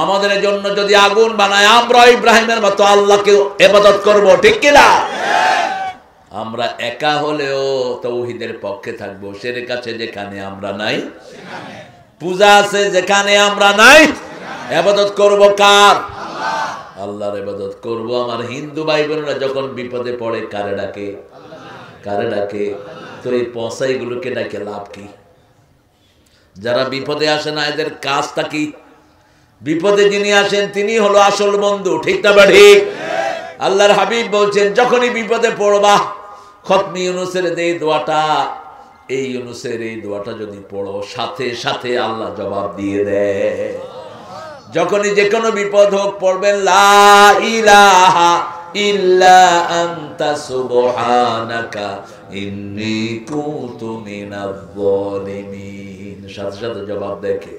আমাদের জন্য যদি আগুন বানায়, আমরা ইব্রাহিমের মতো আল্লাহকে ইবাদত করব, ঠিক কি না? আমরা একা হলেও তাওহীদের পক্ষে থাকবো। শিরক আছে যেখানে আমরা নাই, পূজা আছে যেখানে আমরা নাই, ইবাদত করব কার? আল্লাহর ইবাদত করব। আমার হিন্দু ভাই বোনেরা যখন বিপদে পড়ে কারে ডাকে? কারে ডাকে? তো এই পয়সাগুলোকে ডাকে লাভ কি? যারা বিপদে আসে না, এদের কাজটা কি? বিপদে যিনি আসেন তিনি হলো আসল বন্ধু, ঠিক না ঠিক? আল্লাহর হাবিব বলছেন, যখনই বিপদে পড়বা, খতমি ইউনূসের এই দোয়াটা, এই ইউনূসের এই দোয়াটা যদি পড়ো, সাথে সাথে আল্লাহ জবাব দিয়ে দেয়। যখনই যে কোনো বিপদ হোক পড়বেন লা ইলাহা ইল্লা আনতা সুবহানাকা ইন্নী কুনতু মিনাজ জালিমিন। সাথে সাথে জবাব দেখে।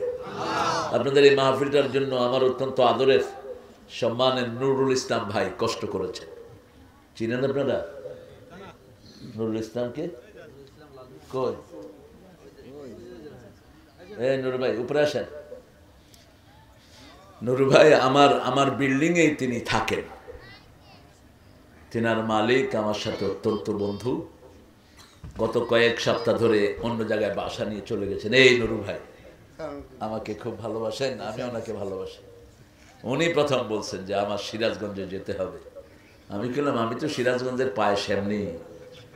আপনাদের এই মাহফিলটার জন্য আমার অত্যন্ত আদরের সম্মানের নুরুল ইসলাম ভাই কষ্ট করেছে। চিনেন আপনারা নুরুল ইসলামকে? কই এই নুরু ভাই উপরে আসেন। নুরু ভাই আমার বিল্ডিং এই তিনি থাকেন। তিনার মালিক আমার সাথে অত্যন্ত বন্ধু। গত কয়েক সপ্তাহ ধরে অন্য জায়গায় বাসা নিয়ে চলে গেছেন। এই নুরু ভাই আমাকে খুব ভালোবাসেন, আমি ওনাকে ভালোবাসি। উনি প্রথম বলছেন যে আমার সিরাজগঞ্জে যেতে হবে। আমি বললাম আমি তো সিরাজগঞ্জের পায়েস এমনি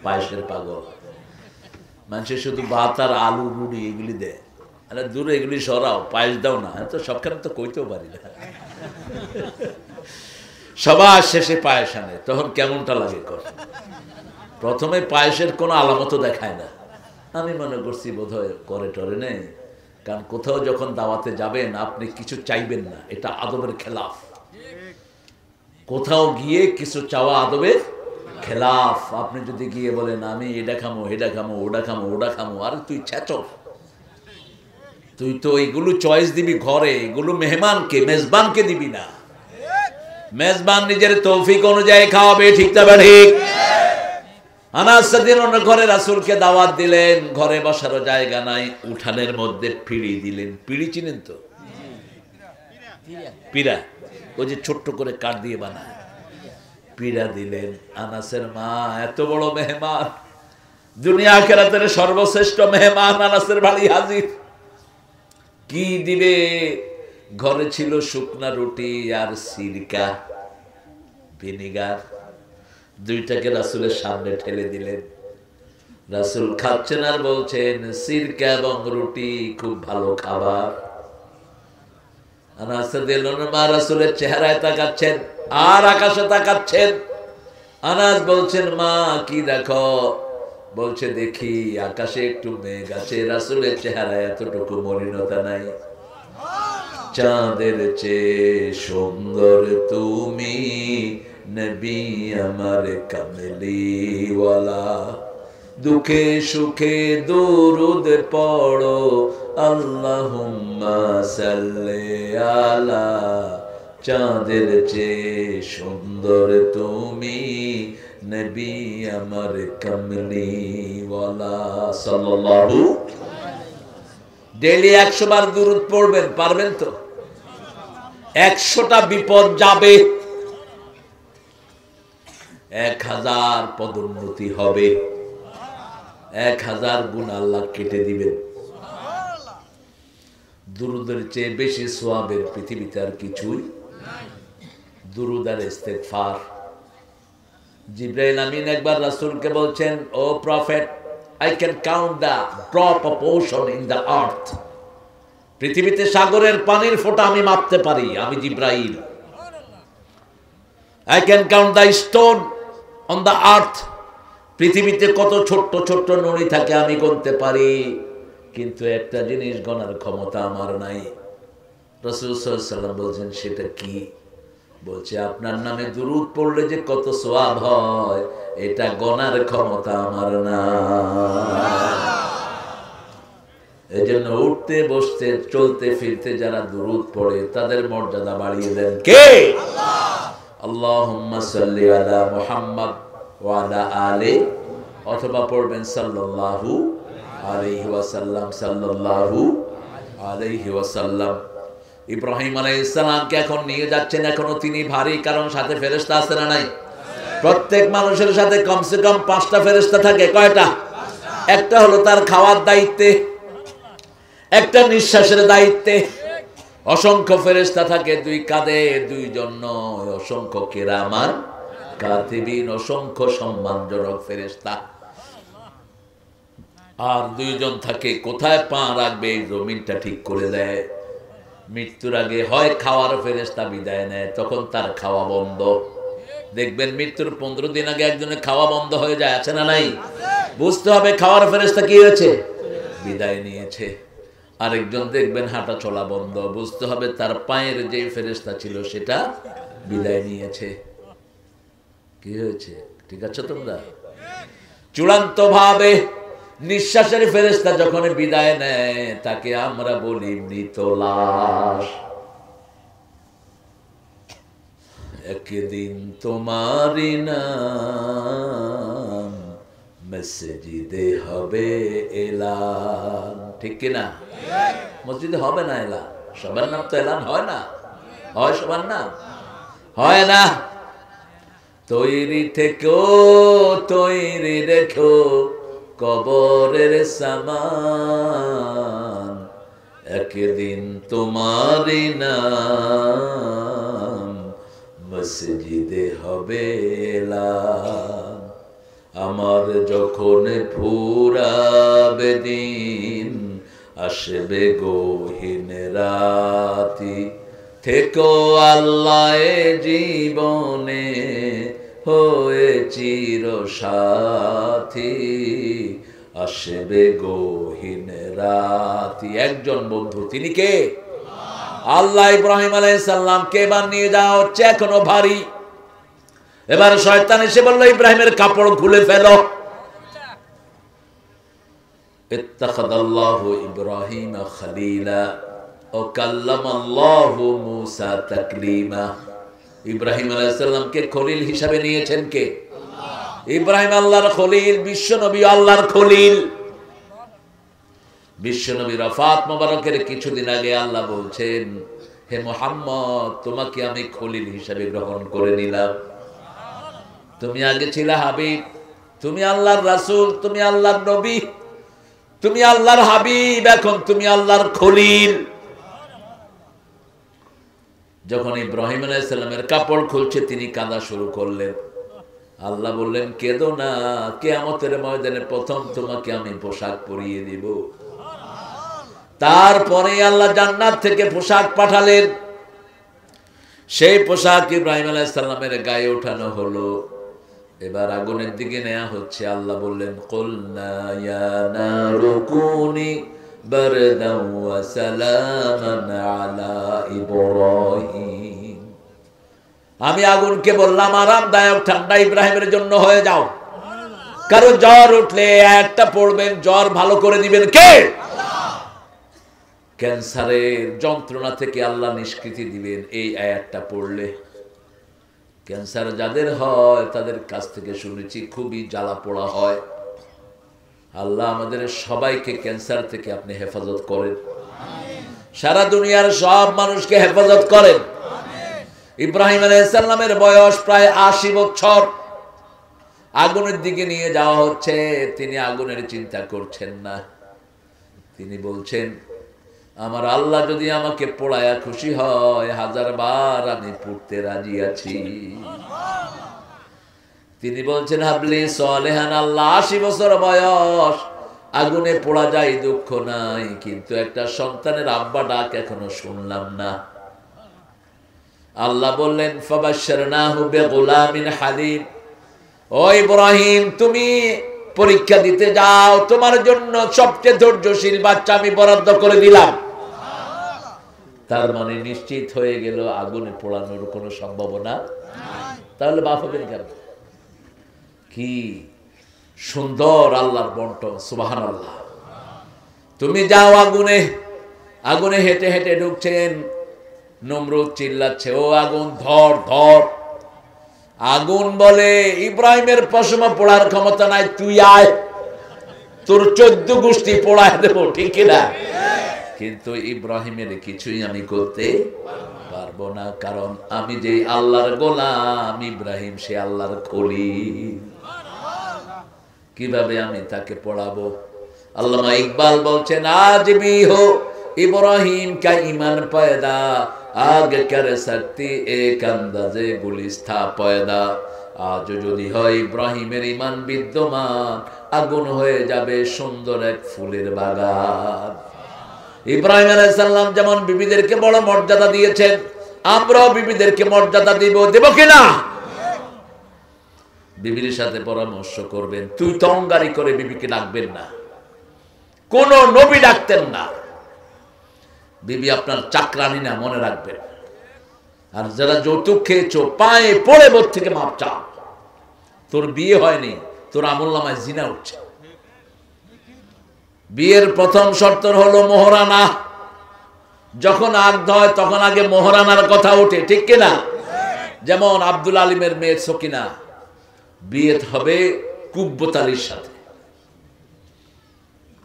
পায়েসের পাগল। মানুষের শুধু ভাত আর আলু রুটি এগুলি দেয়, আরে দূরে এগুলি সরাও, পায়েস দাও না। তো সবখানে তো কইতেও পারি না। সবার শেষে পায়েস আনে, তখন কেমনটা লাগে কর। প্রথমে পায়েসের কোনো আলামতও দেখায় না। আমি মনে করছি বোধহয় করে টরে নেই, কারণ কোথাও যখন দাওয়াতে যাবেন আপনি কিছু চাইবেন না, এটা আদবের খেলাফ। কোথাও গিয়ে কিছু চাওয়া আদবের খেলাফ। আপনি যদি গিয়ে বলেন আমি এটা খামো, এটা খামো, ওটা খামো, ওটা খামো, আরে তুই ছেচো, তুই তো এইগুলো চয়েস দিবি ঘরে, এগুলো মেহমানকে মেজবানকে দিবি না। মেজবান নিজের তৌফিক অনুযায়ী খাওয়াবে, ঠিক না ঠিক? আনাস রাদিয়াল্লাহু আনহু ঘরে রাসূলকে দাওয়াত দিলেন, ঘরে বসারও জায়গা নাই, উঠানের মধ্যে পিঁড়ি দিলেন। পিঁড়ি চিনেন তো? পিঁড়া, ওই যে ছোট্ট করে কাঠ দিয়ে বানায়, পিঁড়া দিলেন। আনাসের মা এত বড় মেহমান, দুনিয়া আখিরাতের সর্বশ্রেষ্ঠ মেহমান আনাসের বাড়ি হাজির। কি দিবে? ঘরে ছিল শুকনা রুটি আর সিরকা ভিনিগার, দুইটাকে রাসূলের সামনে ঠেলে দিলেন। রাসূল খাচ্ছেন আর বলছেন সিরকা এবং রুটি খুব ভালো খাবার। আনাস রাদিয়াল্লাহু আনহু মা রাসূলের চেহারায় তাকাচ্ছেন আর আকাশে তাকাচ্ছেন। আনাস বলছেন মা কি দেখো? বলছে দেখি আকাশে একটু মেঘ আছে। রাসূলের চেহারায় এতটুকু মলিনতা নাই। চাঁদের চেয়ে সুন্দর তুমি নবী আমার কামলিওয়ালা, দুঃখে সুখে দুরুদ পড়ো আল্লাহুম্মা সাল্লি আলা। চাঁদের চেয়ে সুন্দর তুমি নবী আমার কামলিওয়ালা সাল্লাল্লাহু। ডেইলি 100 বার দুরুদ পড়বেন, পারবেন তো? 100টা বিপদ যাবে, 1000 পদোন্নতি হবে, 1000 গুণ আল্লাহ কেটে দিবেন। দুরুদের চেয়ে বেশি সওয়াবের পৃথিবীতে আর কিছুই দুরুদ আর ইস্তেগফার। জিবরাইল আমিন একবার রাসূলকে বলছেন, O prophet, I can count the drop of ocean in the earth. পৃথিবীতে সাগরের পানির ফোঁটা আমি মাপতে পারি, আমি জিবরাইল। I can count the stone on the earth. পৃথিবীতে কত ছোট্ট ছোট্ট নুড়ি থাকে আমি গুনতে পারি, কিন্তু একটা জিনিস গণার ক্ষমতা আমার নাই। রাসূল সাল্লাল্লাহু আলাইহি ওয়াসাল্লাম বলছেন সেটা কি? বলছে আপনার নামে দুরূদ পড়লে যে কত সওয়াব হয় এটা গণার ক্ষমতা আমার না। এজন্য উঠতে বসতে চলতে ফিরতে যারা দুরূদ পড়ে তাদের মর্যাদা বাড়িয়ে দেন কে? আল্লাহ। আল্লাহুম্মা সাল্লি আলা মুহাম্মদ ওয়া আলা আলি, অথবা পড়বেন সাল্লাল্লাহু আলাইহি ওয়াসাল্লাম, সাল্লাল্লাহু আলাইহি ওয়াসাল্লাম। ইব্রাহিম আলাইহিস সালামকে এখন নিয়ে যাচ্ছেন, এখনো তিনি ভারী, কারণ সাথে ফেরেশতা আছে না নাই? প্রত্যেক মানুষের সাথে কমসে কম 5টা ফেরেশতা থাকে। কয়টা? একটা হলো তার খাওয়ার দায়িত্বে, একটা নিঃশ্বাসের দায়িত্বে। অসংখ্য ফেরেশতা থাকে, 2 কাঁধে 2 জন নয়, অসংখ্য কিরামান কাতিবিন, অসংখ্য সম্মানজনক ফেরেশতা। আর 2 জন থাকে কোথায় পা রাখবে এই জমিনটা ঠিক করে দেয়। মৃত্যুর আগে হয় খাওয়ার ফেরেশতা বিদায় নেয়, তখন তার খাওয়া বন্ধ। দেখবেন মৃত্যুর 15 দিন আগে একজনের খাওয়া বন্ধ হয়ে যায়, আছে না নাই? বুঝতে হবে খাওয়ার ফেরেশতা কি হয়েছে, বিদায় নিয়েছে। আরেকজন দেখবেন হাঁটা চলা বন্ধ, বুঝতে হবে তার পায়ের যে ফেরেশতা ছিল সেটা বিদায় নিয়েছে। কি হয়েছে? ঠিক আছে তোমরা? চূড়ান্ত ভাবে নিঃশ্বাসের ফেরেশতা যখন বিদায় নেয় তাকে আমরা বলি মৃত লাশ। একদিন তোমারি নাম মসজিদে হবে এলান, ঠিক কিনা? মসজিদে হবে না এলান, সবার নাম তো এলান হয় না, হয় সবার নাম? হয় না। তৈরি থেকো, তৈরি রেখো কবরের সামান, একদিন তোমারি নাম মসজিদে হবে এলান। আমার যখন ফুরাবে দিন, আসবে গহীন রাতি, থেকো আল্লাহ জীবনে হয়ে চির সাথী, আসবে গহীন রাতি। একজন বন্ধু, তিনি কে? আল্লাহ। ইব্রাহিম আলাইহিস সালামকে এবার নিয়ে যাওয়া হচ্ছে এখনো ভারী। এবার শয়তান এসে বলল, ইব্রাহিমের কাপড় খুলে ফেলো। ইত্তাখাযাল্লাহু ইব্রাহিমা খলিলা ওয়া কাল্লামাল্লাহু মূসা তাকলিমা। ইব্রাহিম আলাইহিস সালামকে খলিল হিসাবে নিয়েছেন কে? আল্লাহ। ইব্রাহিম আল্লাহর খলিল, বিশ্ব নবী আল্লাহর খলিল। বিশ্ব নবী রাফাত মোবারকের কিছুদিন আগে আল্লাহ বলছেন, হে মুহাম্মদ, তোমাকে আমি খলিল হিসাবে গ্রহণ করে নিলাম। তুমি আগে ছিলে হাবিব, তুমি আল্লাহর রাসূল, তুমি আল্লাহর নবী, তুমি আল্লাহর হাবিব, এখন তুমি আল্লাহর খলিল। যখন ইব্রাহিম আলাইহিস সালামের কাপড় খুলছে তিনি কাঁদা শুরু করলেন। আল্লাহ বললেন, কেঁদো না, কিয়ামতের ময়দানে প্রথম তোমাকে আমি পোশাক পরিয়ে দিব। তারপরে আল্লাহ জান্নাত থেকে পোশাক পাঠালেন। সেই পোশাক ইব্রাহিম আলাইহিস সালামের গায়ে ওঠানো হলো। এবার আগুনের দিকে নেওয়া হচ্ছে। আল্লাহ বললেন, কুলনা ইয়া নারু কুনি বারদান ওয়া সালামান আলা ইব্রাহিম। আমি আগুনকে বললাম, আরামদায়ক ঠান্ডা ইব্রাহিমের জন্য হয়ে যাও। কারো জ্বর উঠলে একটা পড়বেন, জ্বর ভালো করে দিবেন কে? ক্যান্সারের যন্ত্রণা থেকে আল্লাহ নিষ্কৃতি দিবেন এই আয়াতটা পড়লে। ক্যান্সার যাদের হয় তাদের কাছ থেকে শুনেছি খুবই জ্বালা পোড়া হয়। আল্লাহ আমাদের সবাইকে ক্যান্সার থেকে আপনি হেফাজত করেন, সারা দুনিয়ার সব মানুষকে হেফাজত করেন। ইব্রাহিম আলাইহিস সালামের বয়স প্রায় ৮০ বছর। আগুনের দিকে নিয়ে যাওয়া হচ্ছে, তিনি আগুনের চিন্তা করছেন না। তিনি বলছেন, আমার আল্লাহ যদি আমাকে পোড়ায়া খুশি হয়, 1000 বার আমি পুড়তে রাজি আছি। তিনি বলছেন, হাবলি সলেহান, আল্লাহ ৮০ বছর বয়স, আগুনে পোড়া যায় দুঃখ নাই, কিন্তু একটা সন্তানের আব্বা ডাক এখনো শুনলাম না। আল্লাহ বললেন, ফাবাশশারনাহু বিগুলামিন হালিম। ও ইব্রাহিম, তুমি পরীক্ষা দিতে যাও, তোমার জন্য সবচেয়ে ধৈর্যশীল বাচ্চা আমি বরাদ্দ করে দিলাম। তার মানে নিশ্চিত হয়ে গেল আগুনে পোড়ানোর কোনো সম্ভাবনা নাই। তাহলে বাপ হবেন কেন? কি সুন্দর আল্লাহর বন্টন, সুবহানাল্লাহ। তুমি যাও আগুনে। আগুনে হেঁটে হেঁটে ঢুকছেন। নমরুদ চিল্লাচ্ছে, ও আগুন ধর ধর। আগুন বলে, ইব্রাহিমের পশমা পোড়ার ক্ষমতা নাই, তুই আয়, তোর 14 গোষ্ঠী পোড়ায় দেবো, ঠিক না? কিন্তু ইব্রাহিমের কিছুই আমি করতে পারবো না, কারণ আমি যে আল্লাহর গোলাম, ইব্রাহিম সে আল্লাহর খলিল। কিভাবে আমি তাকে পড়াবো? আল্লামা ইকবাল বলছেন, আজ भी हो इब्राहिम का ईमान पैदा, आगे कर सकती एक अंदाजे गुलिस्ता पैदा। আজ যদি হয় ইব্রাহিমের ঈমান বিদ্যমান, আগুন হয়ে যাবে সুন্দর এক ফুলের বাগান। ইব্রাহিম আলাইহিস সালাম যেমন বিবিদেরকে বড় মর্যাদা দিয়েছেন, আমরাও বিবিদেরকে মর্যাদা দেব কিনা? বিবির সাথে পরামর্শ করবেন। তুই তঙ্গারি করে বিবিকে ডাকবেন না, কোন নবী ডাকতেন না। বিবি আপনার চাকরানি না, মনে রাখবেন। আর যারা যৌতুক খেয়েছো, পায়ে পড়ে বোধ থেকে মাপ চাও। তোর বিয়ে হয়নি, তোর আমলনামায় জিনা উঠছে। বিয়ের প্রথম শর্ত হলো মোহরানা। যখন আগ্ধ হয় তখন আগে মোহরানার কথা ওঠে, ঠিক কিনা? যেমন আব্দুল আলিমের মেয়ে সকিনা বিয়ে হবে কুব্বত আলীর সাথে।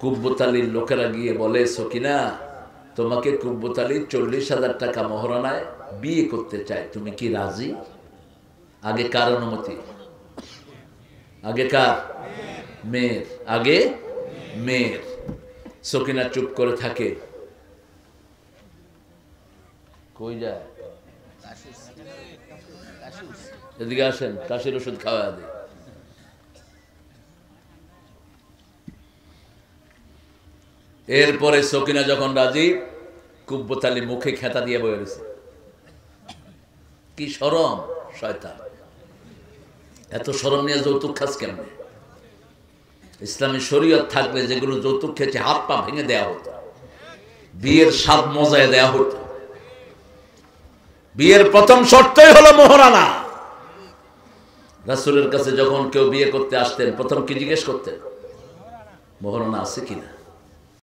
কুব্বত আলীর লোকেরা গিয়ে বলে, সকিনা তোমাকে কুব্বত আলী 40,000 টাকা মোহরানায় বিয়ে করতে চায়, তুমি কি রাজি? আগে কার অনুমতি? আগে কার? মেয়ের। আগে মেয়ের। সকিনা চুপ করে থাকে। কই যায়? এদিকে আসেন, কাশির ওষুধ খাওয়া দেয়। এরপরে সকিনা যখন রাজি, কুব্বত আলী মুখে খেতা দিয়ে বয়ে গেছে। কি শরম, শয়তান! এত শরম নিয়ে যৌতুক খাস কেমনে? ইসলামী শরীয়ত থাকলে যেগুলো যৌতুক খেয়েছে হাত পা ভেঙে দেয়া হতো, বিয়ের স্বাদ মজায় দেয়া হতো। বিয়ের প্রথম শর্তই হলো মোহরানা। রাসূলের কাছে যখন কেউ বিয়ে করতে আসতেন প্রথম কি জিজ্ঞেস করতেন? মোহরানা আছে কিনা।